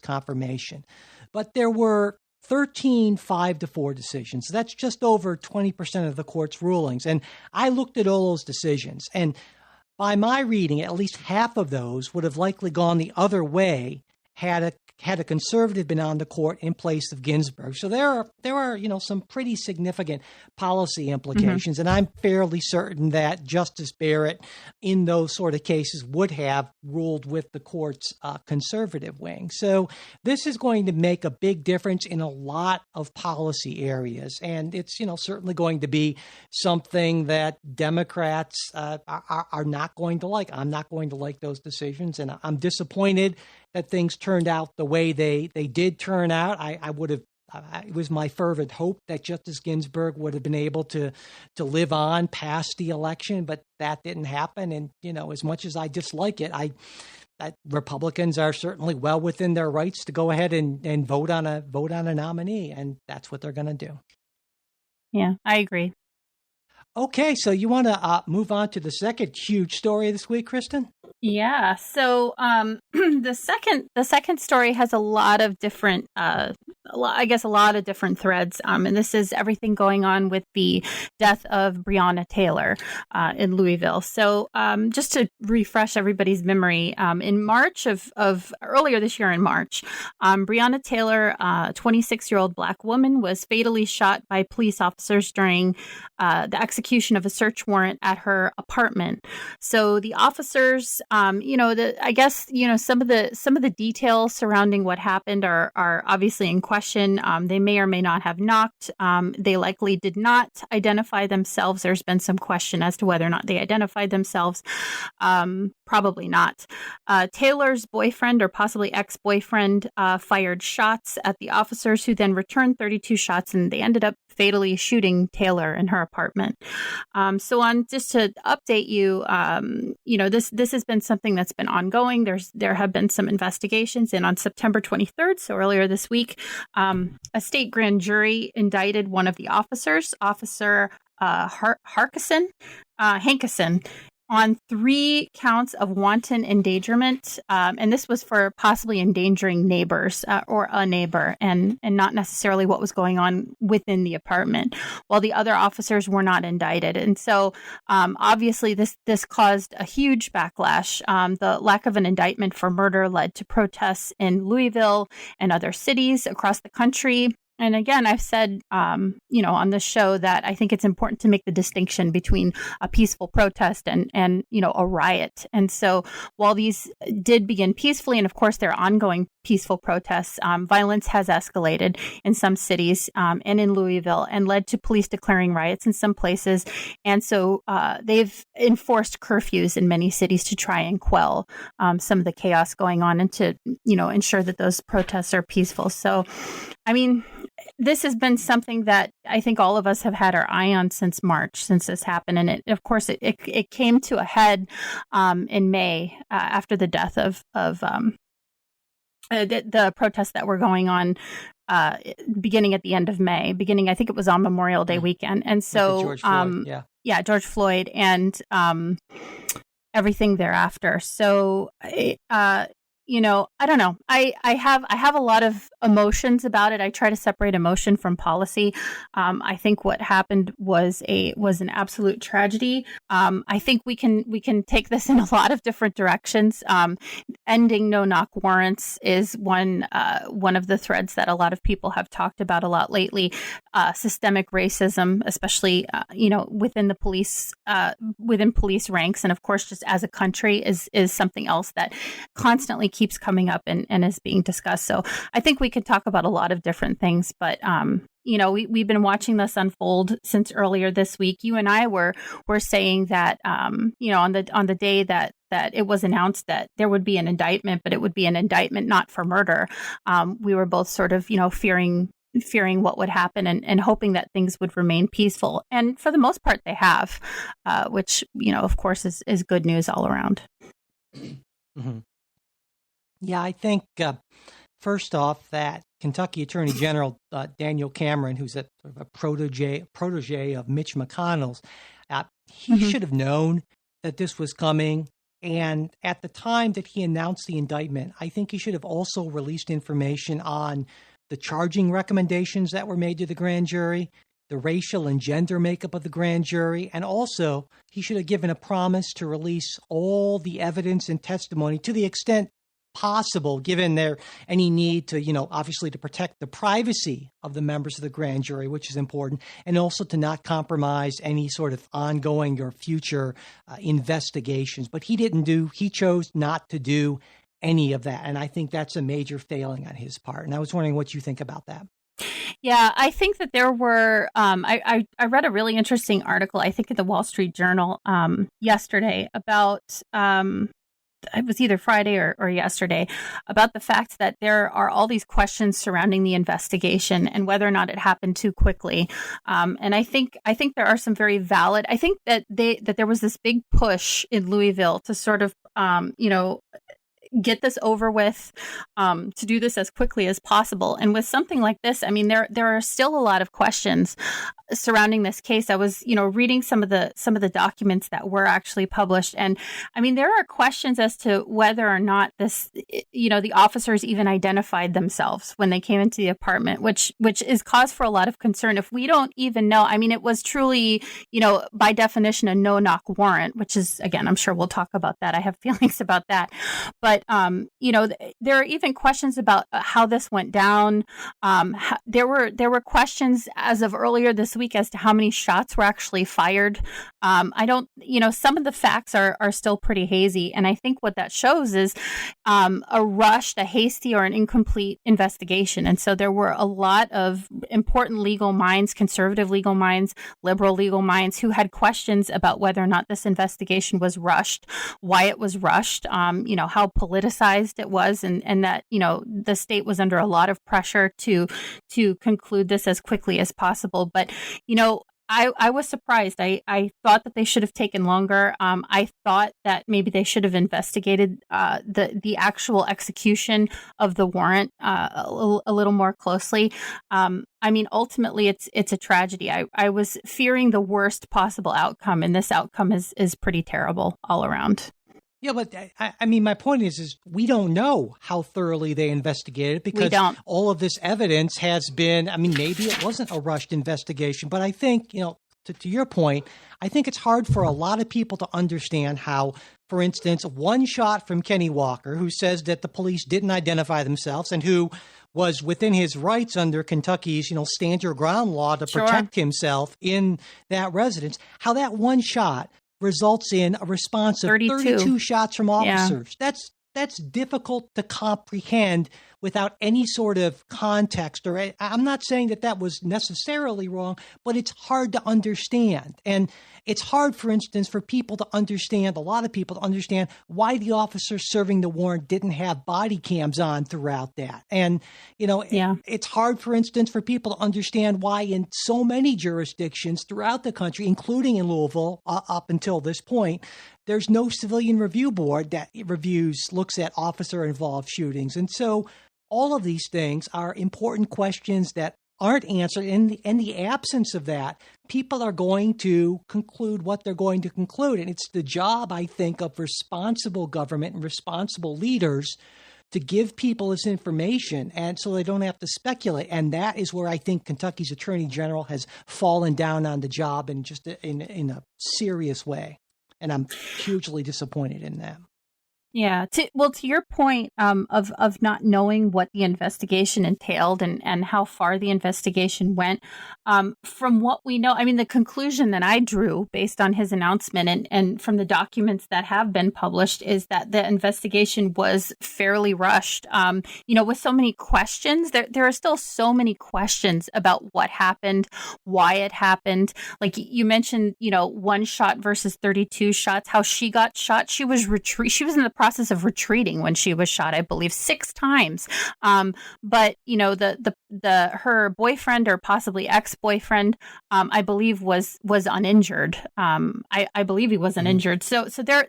Speaker 3: confirmation. but there were 13 5-4 decisions. So that's just over 20% of the court's rulings. And I looked at all those decisions, and by my reading, at least half of those would have likely gone the other way had a conservative been on the court in place of Ginsburg. So there are some pretty significant policy implications, and I'm fairly certain that Justice Barrett in those sort of cases would have ruled with the court's conservative wing. So this is going to make a big difference in a lot of policy areas, and it's certainly going to be something that Democrats are not going to like. I'm not going to like those decisions, and I'm disappointed that things turned out the way they did turn out. I would have. It was my fervent hope that Justice Ginsburg would have been able to live on past the election, but that didn't happen. And as much as I dislike it, Republicans are certainly well within their rights to go ahead and vote on a nominee, and that's what they're going to do.
Speaker 4: Yeah, I agree.
Speaker 3: Okay, so you want to move on to the second huge story this week, Kristen?
Speaker 4: Yeah. So the second story has a lot of different, a lot of different threads. And this is everything going on with the death of Breonna Taylor in Louisville. So just to refresh everybody's memory, in March of earlier this year in March, Breonna Taylor, a 26-year-old Black woman, was fatally shot by police officers during the execution of a search warrant at her apartment. So the officers, I guess some of the details surrounding what happened are obviously in question. They may or may not have knocked. They likely did not identify themselves. There's been some question as to whether or not they identified themselves. Probably not. Taylor's boyfriend or possibly ex-boyfriend fired shots at the officers, who then returned 32 shots, and they ended up fatally shooting Taylor in her apartment. Just to update you, this has been something that's been ongoing. There have been some investigations, and on September 23rd, so earlier this week, a state grand jury indicted one of the officers, Officer Hankison, on 3 counts of wanton endangerment. And this was for possibly endangering neighbors or a neighbor, and not necessarily what was going on within the apartment, while the other officers were not indicted. And so obviously this caused a huge backlash. The lack of an indictment for murder led to protests in Louisville and other cities across the country. And again, I've said, on this show that I think it's important to make the distinction between a peaceful protest and a riot. And so while these did begin peacefully, and of course there are ongoing peaceful protests, violence has escalated in some cities and in Louisville, and led to police declaring riots in some places. And so they've enforced curfews in many cities to try and quell some of the chaos going on, and to ensure that those protests are peaceful. So, I mean, this has been something that I think all of us have had our eye on since March, since this happened. And it came to a head in May after the death of the protests that were going on beginning at the end of May, I think it was on Memorial Day weekend. And so,
Speaker 3: George Floyd,
Speaker 4: George Floyd, and everything thereafter. So, I don't know. I have a lot of emotions about it. I try to separate emotion from policy. I think what happened was an absolute tragedy. I think we can take this in a lot of different directions. Ending no-knock warrants is one of the threads that a lot of people have talked about a lot lately. Systemic racism, especially within the police, within police ranks, and of course, just as a country, is something else that constantly keeps coming up and is being discussed. So I think we could talk about a lot of different things, but we've been watching this unfold since earlier this week. You and I were saying that on the day that it was announced that there would be an indictment, but it would be an indictment not for murder. We were both sort of fearing what would happen, and hoping that things would remain peaceful. And for the most part, they have, which of course is good news all around.
Speaker 3: Mm-hmm. Yeah, I think first off, that Kentucky Attorney General Daniel Cameron, who's a protege of Mitch McConnell's, he should have known that this was coming. And at the time that he announced the indictment, I think he should have also released information on the charging recommendations that were made to the grand jury, the racial and gender makeup of the grand jury, and also he should have given a promise to release all the evidence and testimony to the extent possible, given there any need to, obviously to protect the privacy of the members of the grand jury, which is important, and also to not compromise any sort of ongoing or future investigations. But he chose not to do any of that. And I think that's a major failing on his part. And I was wondering what you think about that.
Speaker 4: Yeah, I think that there were, I read a really interesting article, I think in the Wall Street Journal yesterday about, it was either Friday or yesterday, about the fact that there are all these questions surrounding the investigation and whether or not it happened too quickly. And I think there are some very valid, I think that there was this big push in Louisville to sort of, get this over with, to do this as quickly as possible. And with something like this, I mean, there are still a lot of questions surrounding this case. I was, reading some of the documents that were actually published. And I mean, there are questions as to whether or not this, the officers even identified themselves when they came into the apartment, which is cause for a lot of concern. If we don't even know, I mean, it was truly, by definition, a no-knock warrant, which is, again, I'm sure we'll talk about that. I have feelings about that. But there are even questions about how this went down. There were questions as of earlier this week as to how many shots were actually fired. I don't, some of the facts are still pretty hazy. And I think what that shows is a rushed, a hasty, or an incomplete investigation. And so there were a lot of important legal minds, conservative legal minds, liberal legal minds, who had questions about whether or not this investigation was rushed, why it was rushed, how politicized it was, and that, the state was under a lot of pressure to conclude this as quickly as possible. But, I was surprised. I thought that they should have taken longer. I thought that maybe they should have investigated the actual execution of the warrant a little more closely. I mean, ultimately, it's a tragedy. I was fearing the worst possible outcome, and this outcome is pretty terrible all around.
Speaker 3: Yeah, but I mean, my point is we don't know how thoroughly they investigated it because all of this evidence has been, I mean, maybe it wasn't a rushed investigation, but I think, to your point, I think it's hard for a lot of people to understand how, for instance, one shot from Kenny Walker, who says that the police didn't identify themselves and who was within his rights under Kentucky's, stand your ground law to protect himself in that residence, how that one shot results in a response of 32 shots from officers. Yeah. That's difficult to comprehend without any sort of context. Or I'm not saying that was necessarily wrong, but it's hard to understand. And it's hard, for instance, for people to understand, a lot of people to understand why the officers serving the warrant didn't have body cams on throughout that. And, it's hard, for instance, for people to understand why in so many jurisdictions throughout the country, including in Louisville, up until this point, there's no civilian review board that looks at officer-involved shootings. And so all of these things are important questions that aren't answered. In the absence of that, people are going to conclude what they're going to conclude. And it's the job, I think, of responsible government and responsible leaders to give people this information and so they don't have to speculate. And that is where I think Kentucky's Attorney General has fallen down on the job in just in a serious way. And I'm hugely disappointed in that.
Speaker 4: Yeah. To your point of not knowing what the investigation entailed and how far the investigation went, from what we know, I mean, the conclusion that I drew based on his announcement and from the documents that have been published is that the investigation was fairly rushed. With so many questions, there are still so many questions about what happened, why it happened. Like you mentioned, one shot versus 32 shots, how she got shot. She was in the process of retreating when she was shot, I believe 6 times. But her boyfriend or possibly ex-boyfriend, I believe was uninjured. I believe he was uninjured. So there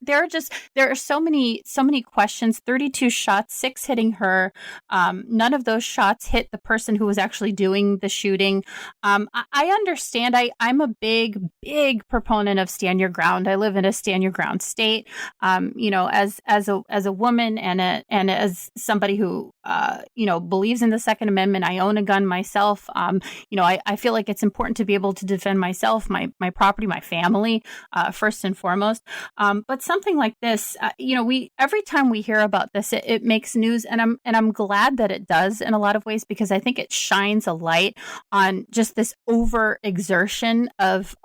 Speaker 4: are so many questions. 32 shots, 6 hitting her. None of those shots hit the person who was actually doing the shooting. I understand. I'm a big proponent of stand your ground. I live in a stand your ground state. As a woman and as somebody who believes in the Second Amendment, I own own a gun myself. I feel like it's important to be able to defend myself, my property, my family, first and foremost. But something like this, every time we hear about this, it makes news, and I'm glad that it does in a lot of ways, because I think it shines a light on just this overexertion of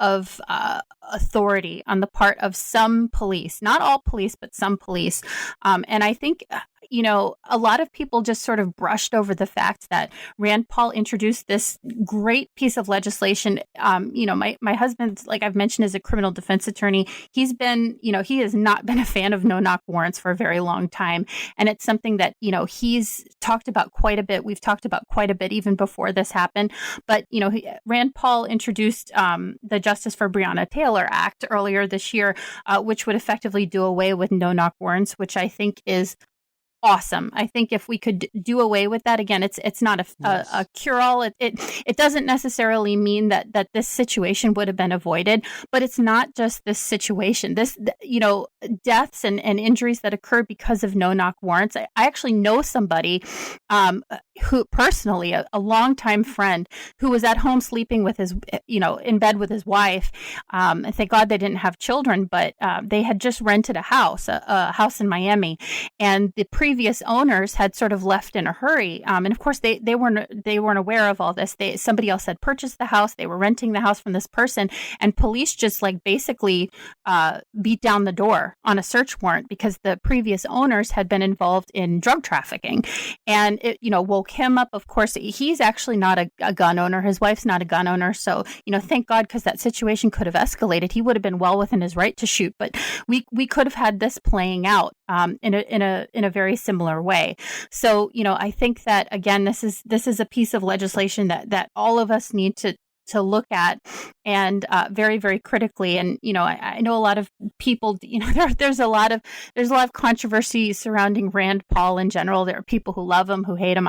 Speaker 4: authority on the part of some police, not all police, but some police. And I think, a lot of people just sort of brushed over the fact that Rand Paul introduced this great piece of legislation. My husband, like I've mentioned, is a criminal defense attorney. He has not been a fan of no-knock warrants for a very long time. And it's something that, he's talked about quite a bit. We've talked about quite a bit even before this happened. But, Rand Paul introduced the Justice for Breonna Taylor Act earlier this year, which would effectively do away with no-knock warrants, which I think is awesome. I think if we could do away with that, again, it's not a cure-all. It doesn't necessarily mean that this situation would have been avoided, but it's not just this situation. This, deaths and injuries that occur because of no-knock warrants. I actually know somebody who personally, a longtime friend who was at home sleeping with his, in bed with his wife. And thank God they didn't have children, but they had just rented a house in Miami, and the previous owners had sort of left in a hurry. And of course, they weren't aware of all this. Somebody else had purchased the house. They were renting the house from this person, and police just basically beat down the door on a search warrant because the previous owners had been involved in drug trafficking, and it woke him up. Of course, he's actually not a gun owner. His wife's not a gun owner. So thank God, because that situation could have escalated. He would have been well within his right to shoot, but we could have had this playing out in a very similar way. So, I think that, again, this is a piece of legislation that all of us need to look at, and very, very critically. And, I know a lot of people, there's a lot of controversy surrounding Rand Paul in general. There are people who love him, who hate him.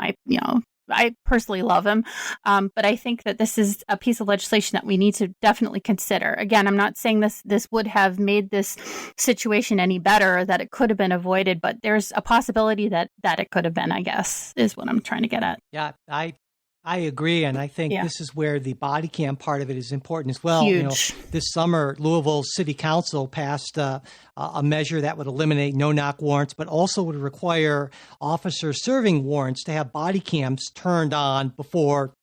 Speaker 4: I personally love him. But I think that this is a piece of legislation that we need to definitely consider. Again, I'm not saying this would have made this situation any better, or that it could have been avoided, but there's a possibility that it could have been, I guess, is what I'm trying to get at.
Speaker 3: Yeah, I agree, and I think this is where the body cam part of it is important as well.
Speaker 4: Huge.
Speaker 3: This summer, Louisville City Council passed a measure that would eliminate no-knock warrants, but also would require officers serving warrants to have body cams turned on before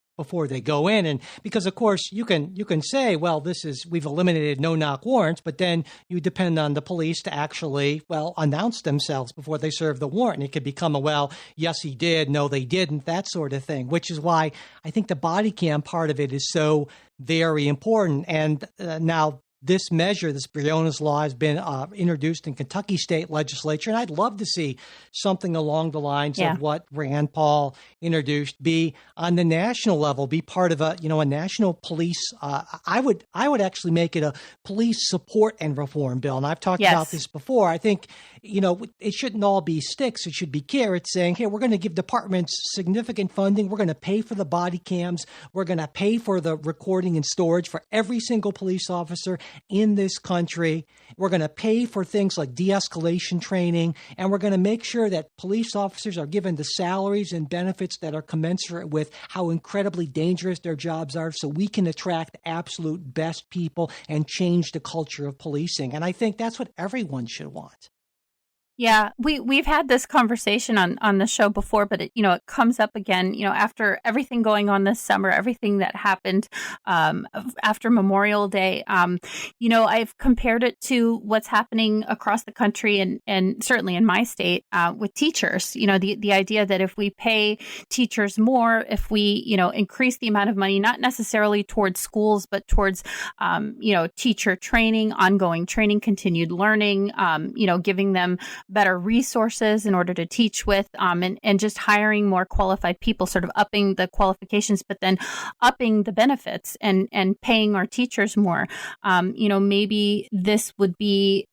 Speaker 3: they go in. And because, of course, you can say, well, we've eliminated no-knock warrants, but then you depend on the police to actually, announce themselves before they serve the warrant. And it could become yes, he did, no, they didn't, that sort of thing, which is why I think the body cam part of it is so very important. And now this measure, this Breonna's law, has been introduced in Kentucky state legislature, and I'd love to see something along the lines of what Rand Paul introduced be on the national level, be part of a national police. I would actually make it a police support and reform bill, and I've talked about this before. I think it shouldn't all be sticks; it should be carrots, saying, "Hey, we're going to give departments significant funding. We're going to pay for the body cams. We're going to pay for the recording and storage for every single police officer in this country. We're going to pay for things like de-escalation training, and we're going to make sure that police officers are given the salaries and benefits that are commensurate with how incredibly dangerous their jobs are, so we can attract absolute best people and change the culture of policing." And I think that's what everyone should want.
Speaker 4: Yeah, we've had this conversation on the show before, but it comes up again, after everything going on this summer, everything that happened after Memorial Day. I've compared it to what's happening across the country and certainly in my state with teachers. The idea that if we pay teachers more, if we, increase the amount of money, not necessarily towards schools, but towards, teacher training, ongoing training, continued learning, giving them better resources in order to teach with, and just hiring more qualified people, sort of upping the qualifications, but then upping the benefits and paying our teachers more. Maybe this would be,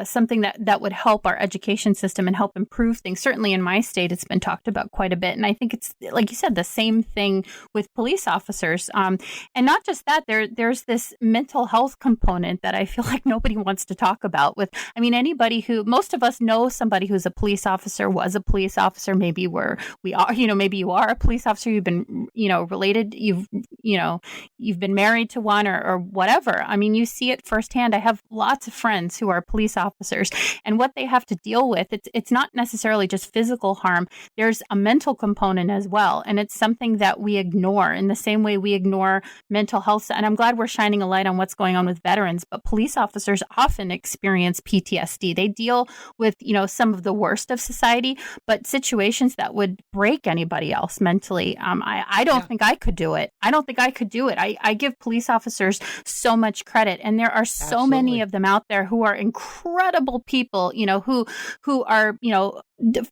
Speaker 4: something that would help our education system and help improve things. Certainly in my state, it's been talked about quite a bit. And I think it's, like you said, the same thing with police officers. And not just that, there's this mental health component that I feel like nobody wants to talk about with, anybody who most of us know somebody who's a police officer, was a police officer. Maybe we are, maybe you are a police officer. You've been, related. You've been married to one or whatever. I mean, you see it firsthand. I have lots of friends who are police officers, and what they have to deal with, it's not necessarily just physical harm. There's a mental component as well. And it's something that we ignore in the same way we ignore mental health. And I'm glad we're shining a light on what's going on with veterans, but police officers often experience PTSD. They deal with, some of the worst of society, but situations that would break anybody else mentally. I don't think I could do it. I give police officers so much credit. And there are so many of them out there who are incredible people, who are,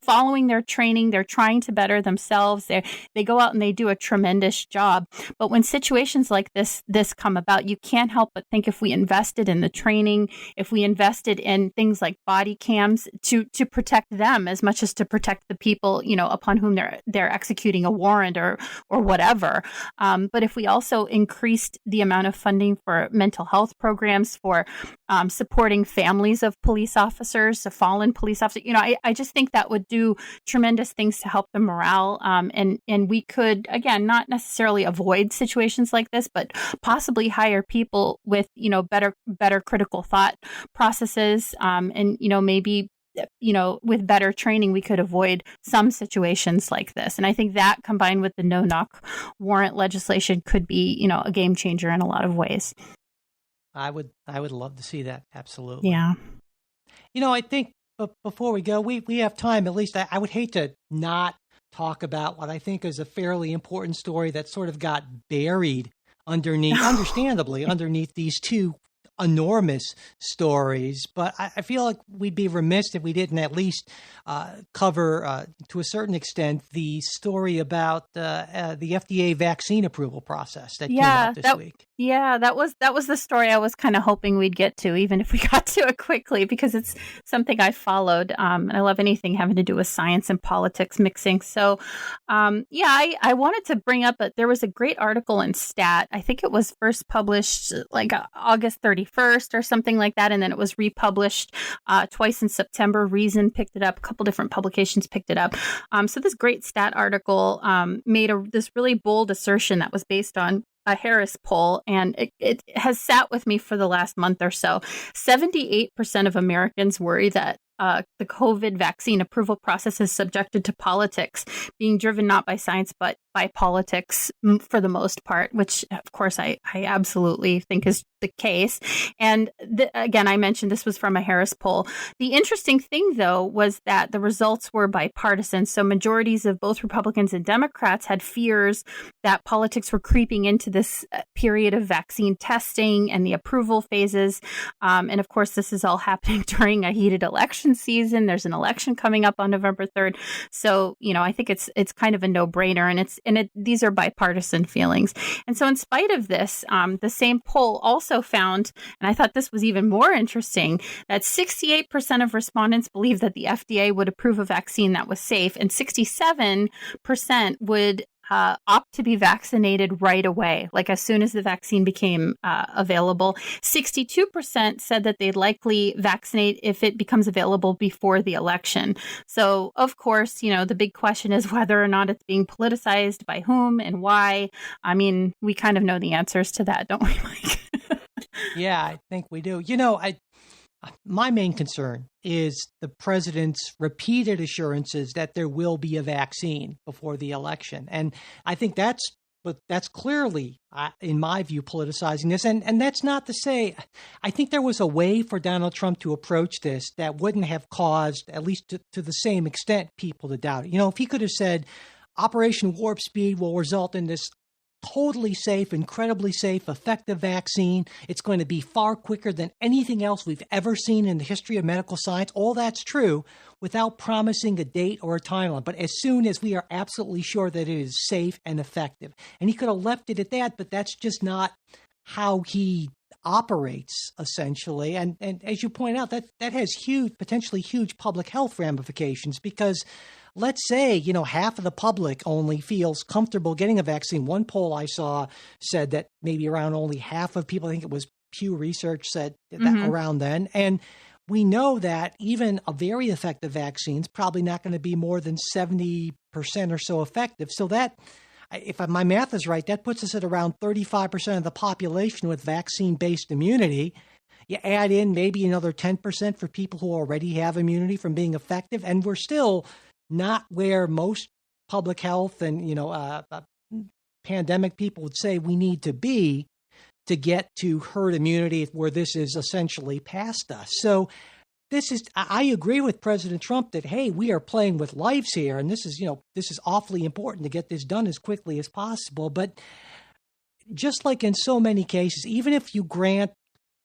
Speaker 4: following their training. They're trying to better themselves. They go out and they do a tremendous job. But when situations like this come about, you can't help but think if we invested in the training, if we invested in things like body cams to protect them as much as to protect the people, upon whom they're executing a warrant or whatever. But if we also increased the amount of funding for mental health programs, for supporting families of police officers, of fallen police officers, I just think that would do tremendous things to help the morale. And we could, again, not necessarily avoid situations like this, but possibly hire people with, better critical thought processes. And maybe, with better training, we could avoid some situations like this. And I think that combined with the no-knock warrant legislation could be, a game changer in a lot of ways.
Speaker 3: I would love to see that. Absolutely.
Speaker 4: Yeah.
Speaker 3: I think before we go, we have time. At least I would hate to not talk about what I think is a fairly important story that sort of got buried understandably, underneath these two enormous stories. But I feel like we'd be remiss if we didn't at least cover, to a certain extent, the story about the FDA vaccine approval process that came out this week.
Speaker 4: Yeah, that was the story I was kind of hoping we'd get to, even if we got to it quickly, because it's something I followed, and I love anything having to do with science and politics mixing. So, I wanted to bring up that there was a great article in Stat. I think it was first published like August 31st or something like that, and then it was republished twice in September. Reason picked it up. A couple different publications picked it up. So this great Stat article made this really bold assertion that was based on a Harris poll, and it has sat with me for the last month or so. 78% of Americans worry that the COVID vaccine approval process is subjected to politics, being driven not by science, but by politics for the most part, which of course I absolutely think is the case. And again, I mentioned this was from a Harris poll. The interesting thing, though, was that the results were bipartisan. So majorities of both Republicans and Democrats had fears that politics were creeping into this period of vaccine testing and the approval phases. And of course, this is all happening during a heated election season. There's an election coming up on November 3rd. So, I think it's kind of a no-brainer, and these are bipartisan feelings. And so in spite of this, the same poll also found, and I thought this was even more interesting, that 68% of respondents believe that the FDA would approve a vaccine that was safe, and 67% would opt to be vaccinated right away, like as soon as the vaccine became available. 62% said that they'd likely vaccinate if it becomes available before the election. So, of course, the big question is whether or not it's being politicized, by whom and why. I mean, we kind of know the answers to that, don't we, Mike?
Speaker 3: Yeah, I think we do. My main concern is the president's repeated assurances that there will be a vaccine before the election. And I think that's clearly, in my view, politicizing this. And that's not to say, I think there was a way for Donald Trump to approach this that wouldn't have caused, at least to the same extent, people to doubt it. If he could have said, Operation Warp Speed will result in this totally safe, incredibly safe, effective vaccine. It's going to be far quicker than anything else we've ever seen in the history of medical science. All that's true without promising a date or a timeline. But as soon as we are absolutely sure that it is safe and effective. And he could have left it at that, but that's just not how he operates, essentially. And as you point out, that has potentially huge public health ramifications, because let's say, half of the public only feels comfortable getting a vaccine. One poll I saw said that maybe around only half of people, I think it was Pew Research said that around then. And we know that even a very effective vaccine is probably not going to be more than 70% or so effective. So that, if my math is right, that puts us at around 35% of the population with vaccine-based immunity. You add in maybe another 10% for people who already have immunity from being effective, and we're still not where most public health and pandemic people would say we need to be to get to herd immunity, where this is essentially past us. So I agree with President Trump that, hey, we are playing with lives here, and this is awfully important to get this done as quickly as possible. But just like in so many cases, even if you grant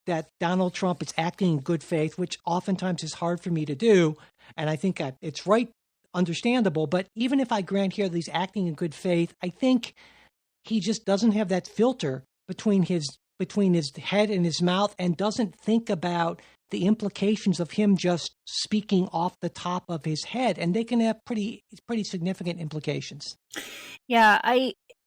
Speaker 3: that Donald Trump is acting in good faith, which oftentimes is hard for me to do, and I think it's understandable, but even if I grant here that he's acting in good faith, I think he just doesn't have that filter between his head and his mouth, and doesn't think about the implications of him just speaking off the top of his head, and they can have pretty significant implications.
Speaker 4: Yeah,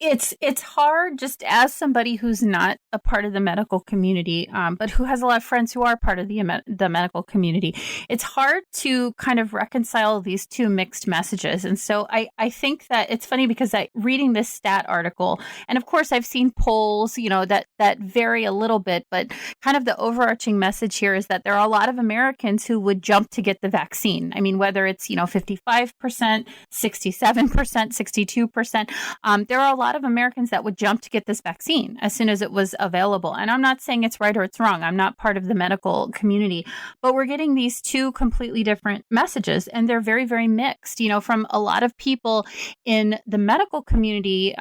Speaker 4: it's hard, just as somebody who's not a part of the medical community, but who has a lot of friends who are part of the medical community. It's hard to kind of reconcile these two mixed messages. And so I think that it's funny because reading this stat article, and of course I've seen polls, that vary a little bit, but kind of the overarching message here is that there are a lot of Americans who would jump to get the vaccine. I mean, whether it's, 55%, 67%, 62%, there are a lot of Americans that would jump to get this vaccine as soon as it was available. And I'm not saying it's right or it's wrong. I'm not part of the medical community, but we're getting these two completely different messages, and they're very, very mixed, from a lot of people in the medical community,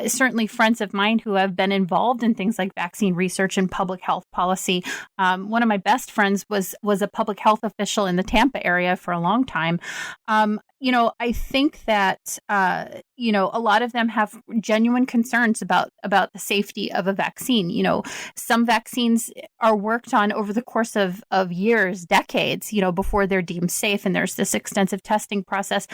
Speaker 4: certainly friends of mine who have been involved in things like vaccine research and public health policy. One of my best friends was a public health official in the Tampa area for a long time. I think that, a lot of them have genuine concerns about the safety of a vaccine. Some vaccines are worked on over the course of years, decades, before they're deemed safe. And there's this extensive testing process.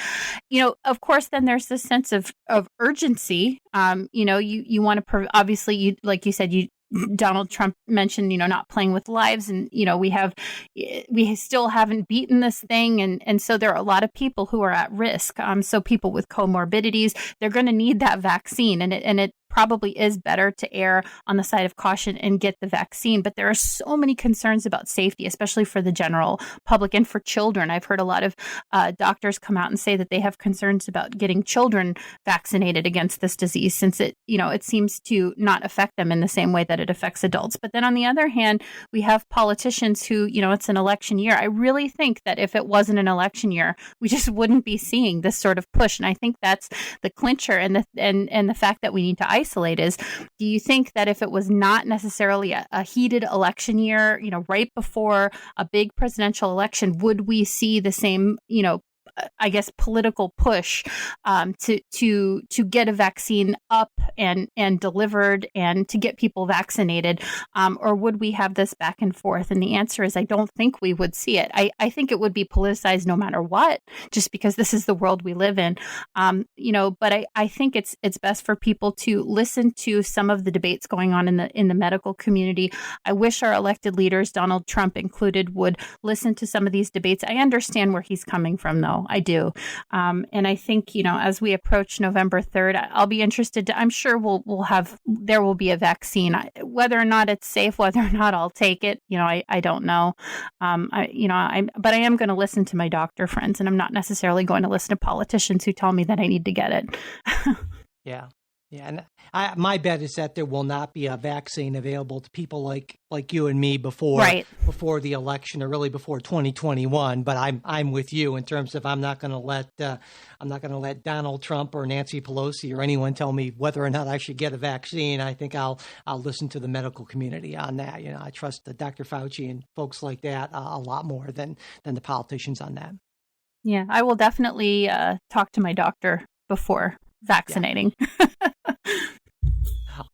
Speaker 4: Of course, then there's this sense of urgency. You want to, obviously, like you said, Donald Trump mentioned, not playing with lives, and we still haven't beaten this thing, and so there are a lot of people who are at risk. So people with comorbidities, they're going to need that vaccine, and it probably is better to err on the side of caution and get the vaccine. But there are so many concerns about safety, especially for the general public and for children. I've heard a lot of doctors come out and say that they have concerns about getting children vaccinated against this disease, since it seems to not affect them in the same way that it affects adults. But then on the other hand, we have politicians who, it's an election year. I really think that if it wasn't an election year, we just wouldn't be seeing this sort of push. And I think that's the clincher, and the fact that we need to isolate is, do you think that if it was not necessarily a heated election year, right before a big presidential election, would we see the same, I guess, political push to get a vaccine up and delivered and to get people vaccinated, or would we have this back and forth? And the answer is, I don't think we would see it. I think it would be politicized no matter what, just because this is the world we live in. But I think it's best for people to listen to some of the debates going on in the medical community. I wish our elected leaders, Donald Trump included, would listen to some of these debates. I understand where he's coming from, though. I do. And I think, as we approach November 3rd, I'll be interested I'm sure there will be a vaccine. Whether or not it's safe, whether or not I'll take it, I don't know. But I am going to listen to my doctor friends, and I'm not necessarily going to listen to politicians who tell me that I need to get it.
Speaker 3: Yeah. Yeah, and my bet is that there will not be a vaccine available to people like you and me before the election, or really before 2021. But I'm with you in terms of I'm not going to let Donald Trump or Nancy Pelosi or anyone tell me whether or not I should get a vaccine. I think I'll listen to the medical community on that. I trust Dr. Fauci and folks like that a lot more than the politicians on that.
Speaker 4: Yeah, I will definitely talk to my doctor before vaccinating.
Speaker 3: Yeah.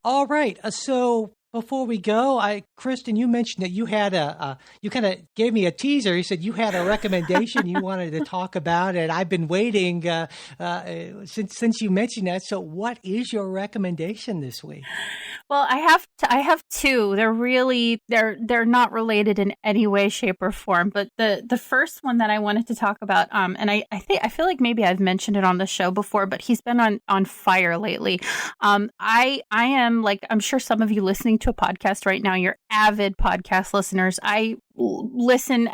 Speaker 3: All right. So Before we go, Kristen, you mentioned that you had you kind of gave me a teaser. You said you had a recommendation you wanted to talk about, and I've been waiting since you mentioned that. So, what is your recommendation this week?
Speaker 4: Well, I have two. They're not related in any way, shape, or form. But the first one that I wanted to talk about, and I feel like maybe I've mentioned it on the show before, but he's been on fire lately. I am, like, I'm sure some of you listening to a podcast right now, you're avid podcast listeners. I listen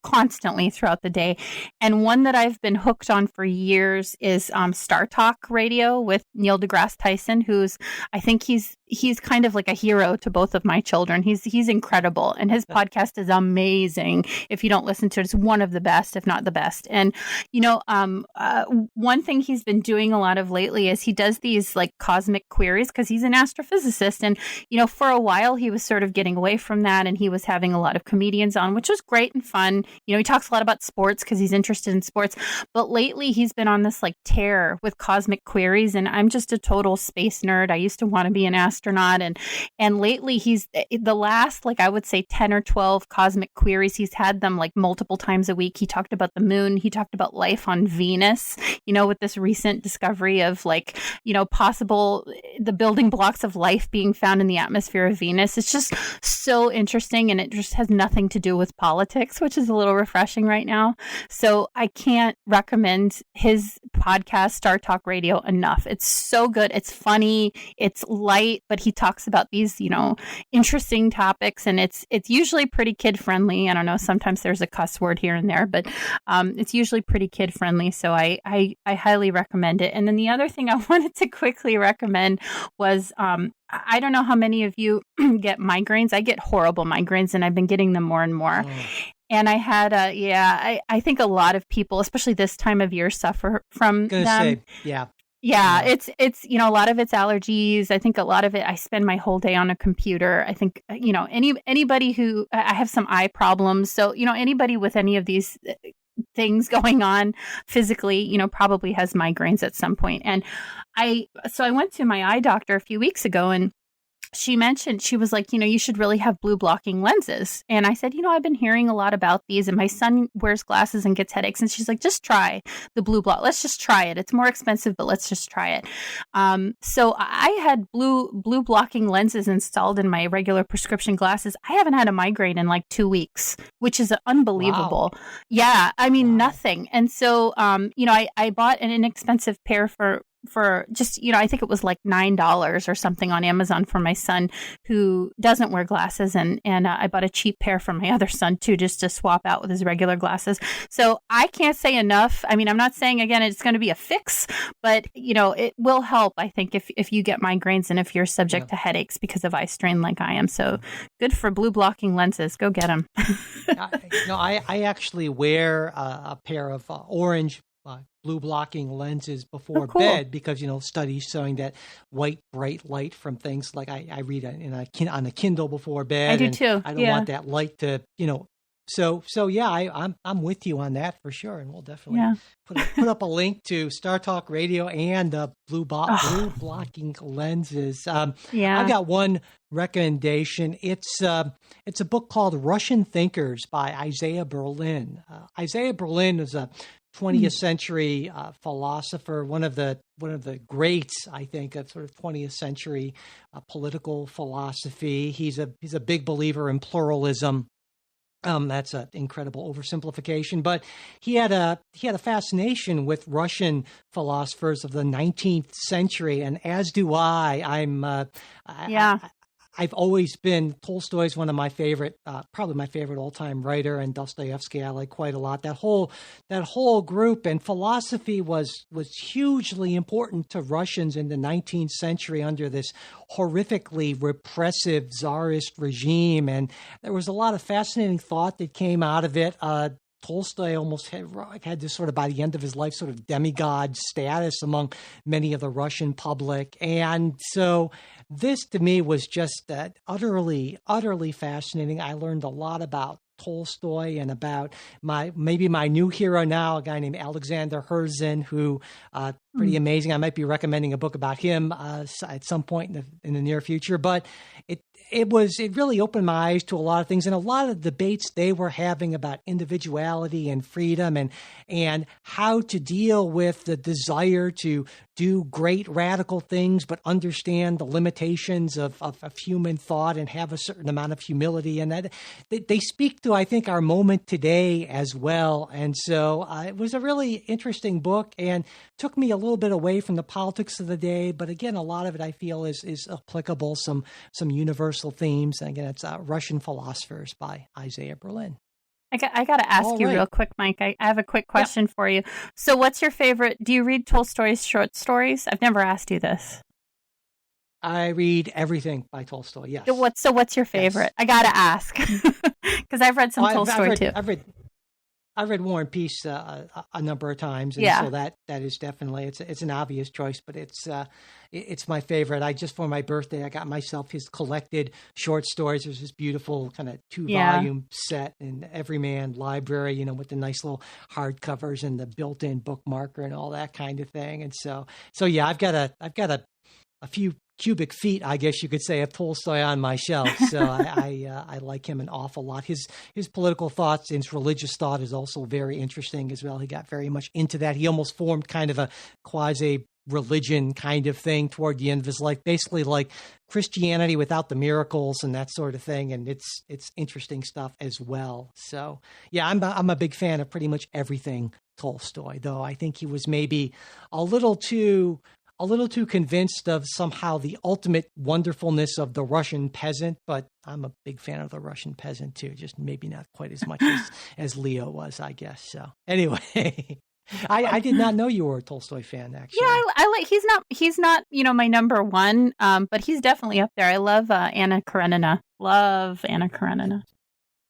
Speaker 4: constantly throughout the day. And one that I've been hooked on for years is Star Talk Radio with Neil deGrasse Tyson, who's, I think he's kind of like a hero to both of my children. He's incredible. And his podcast is amazing. If you don't listen to it, it's one of the best, if not the best. And, one thing he's been doing a lot of lately is he does these like cosmic queries because he's an astrophysicist. And, for a while he was sort of getting away from that, and he was having a lot of comedians on, which was great and fun. He talks a lot about sports because he's interested in sports. But lately he's been on this like tear with cosmic queries. And I'm just a total space nerd. I used to want to be an astronaut. And lately he's the last, like, I would say 10 or 12 cosmic queries. He's had them like multiple times a week. He talked about the moon. He talked about life on Venus, with this recent discovery of like, possible, the building blocks of life being found in the atmosphere of Venus. It's just so interesting. And it just has nothing to do with politics, which is a little refreshing right now. So I can't recommend his podcast, Star Talk Radio, enough. It's so good. It's funny. It's light, but he talks about these, interesting topics, and it's usually pretty kid friendly. I don't know. Sometimes there's a cuss word here and there, but it's usually pretty kid friendly. So I highly recommend it. And then the other thing I wanted to quickly recommend was, I don't know how many of you get migraines. I get horrible migraines, and I've been getting them more and more. And I had I think a lot of people, especially this time of year, suffer from them. Yeah, it's a lot of it's allergies. I think a lot of it, I spend my whole day on a computer. I think, anybody who, I have some eye problems. So, anybody with any of these things going on physically, probably has migraines at some point. And I went to my eye doctor a few weeks ago, and she mentioned, she was like, you should really have blue blocking lenses. And I said, I've been hearing a lot about these, and my son wears glasses and gets headaches. And she's like, just try the blue block. Let's just try it. It's more expensive, but let's just try it. So I had blue blocking lenses installed in my regular prescription glasses. I haven't had a migraine in like 2 weeks, which is unbelievable. Wow. Yeah. I mean, nothing. And so, I bought an inexpensive pair for just, I think it was like $9 or something on Amazon for my son who doesn't wear glasses. And I bought a cheap pair for my other son too, just to swap out with his regular glasses. So I can't say enough. I mean, I'm not saying, again, it's going to be a fix, but it will help, I think, if you get migraines and if you're subject to headaches because of eye strain like I am. So good for blue blocking lenses. Go get them.
Speaker 3: I actually wear a pair of orange blue blocking lenses before bed because, studies showing that white, bright light from things like I read on a Kindle before bed.
Speaker 4: I do too.
Speaker 3: I don't want that light to, So I'm with you on that for sure, and we'll definitely put up a link to Star Talk Radio and the blue blocking lenses. I've got one recommendation. It's a book called Russian Thinkers by Isaiah Berlin. Isaiah Berlin is a 20th century philosopher, one of the greats, I think, of sort of 20th century political philosophy. He's a big believer in pluralism. That's an incredible oversimplification, but he had a fascination with Russian philosophers of the 19th century, and as do I. I've always been, Tolstoy's one of my favorite, probably my favorite all-time writer, and Dostoevsky I like quite a lot. That whole group, and philosophy was hugely important to Russians in the 19th century under this horrifically repressive czarist regime, and there was a lot of fascinating thought that came out of it. Tolstoy almost had this sort of, by the end of his life, sort of demigod status among many of the Russian public. And so this to me was just utterly, utterly fascinating. I learned a lot about Tolstoy and about my new hero now, a guy named Alexander Herzen, who pretty amazing. I might be recommending a book about him at some point in the near future, but it really opened my eyes to a lot of things, and a lot of debates they were having about individuality and freedom and how to deal with the desire to do great radical things, but understand the limitations of human thought and have a certain amount of humility. And that they speak to, I think, our moment today as well. And so it was a really interesting book and took me a little bit away from the politics of the day. But again, a lot of it I feel is applicable, some universal themes. And again, it's Russian Philosophers by Isaiah Berlin.
Speaker 4: I got to ask you real quick, Mike. I have a quick question for you. So what's your favorite? Do you read Tolstoy's short stories? I've never asked you this.
Speaker 3: I read everything by Tolstoy, yes.
Speaker 4: So what's your favorite? Yes. I got to ask because I've read some Tolstoy too.
Speaker 3: I've read War and Peace a number of times, and so that is definitely it's an obvious choice, but it's my favorite. For my birthday, I got myself his collected short stories. There's this beautiful kind of 2-volume set in Everyman Library, with the nice little hardcovers and the built-in bookmarker and all that kind of thing. And so yeah, I've got a few cubic feet, I guess you could say, of Tolstoy on my shelf. So I like him an awful lot. His political thoughts and his religious thought is also very interesting as well. He got very much into that. He almost formed kind of a quasi-religion kind of thing toward the end of his life, basically like Christianity without the miracles and that sort of thing. And it's interesting stuff as well. So yeah, I'm a big fan of pretty much everything Tolstoy, though I think he was maybe a little too convinced of somehow the ultimate wonderfulness of the Russian peasant, but I'm a big fan of the Russian peasant too, just maybe not quite as much as Leo was, I guess. So anyway, I did not know you were a Tolstoy fan, actually.
Speaker 4: Yeah, I like, he's not, my number one, but he's definitely up there. I love Anna Karenina. Love Anna Karenina.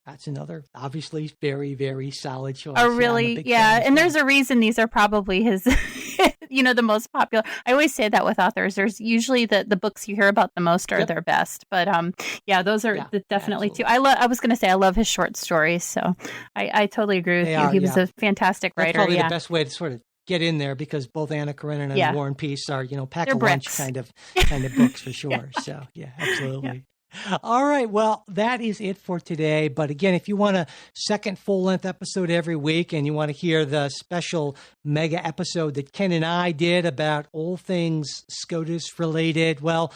Speaker 3: That's another obviously very, very solid choice.
Speaker 4: Oh, really? Yeah. And there's a reason these are probably his, the most popular. I always say that with authors. There's usually the books you hear about the most are their best. But those are definitely two. I was going to say I love his short stories. So I totally agree with you. He was a fantastic writer.
Speaker 3: That's probably the best way to sort of get in there, because both Anna Karenina and War and Peace are, pack-a-lunch kind of books for sure. So yeah, absolutely. Yeah. All right. Well, that is it for today. But again, if you want a second full-length episode every week and you want to hear the special mega episode that Ken and I did about all things SCOTUS related, well,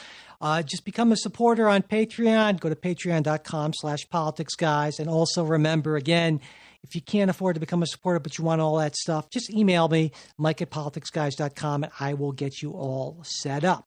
Speaker 3: just become a supporter on Patreon. Go to patreon.com/politicsguys. And also remember, again, if you can't afford to become a supporter, but you want all that stuff, just email me, mike@politicsguys.com, and I will get you all set up.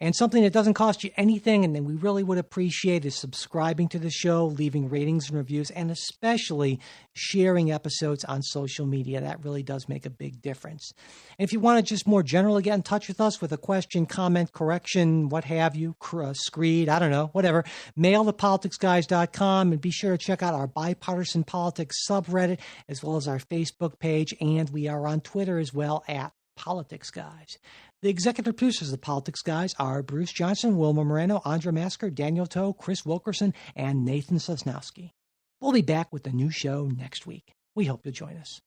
Speaker 3: And something that doesn't cost you anything, and then we really would appreciate, is subscribing to the show, leaving ratings and reviews, and especially sharing episodes on social media. That really does make a big difference. And if you want to just more generally get in touch with us with a question, comment, correction, what have you, screed, I don't know, whatever, mail to politicsguys.com, and be sure to check out our Bipartisan Politics subreddit, as well as our Facebook page, and we are on Twitter as well at Politics Guys. The executive producers of Politics Guys are Bruce Johnson, Wilma Moreno, Andra Masker, Daniel Toe, Chris Wilkerson, and Nathan Sosnowski. We'll be back with a new show next week. We hope you'll join us.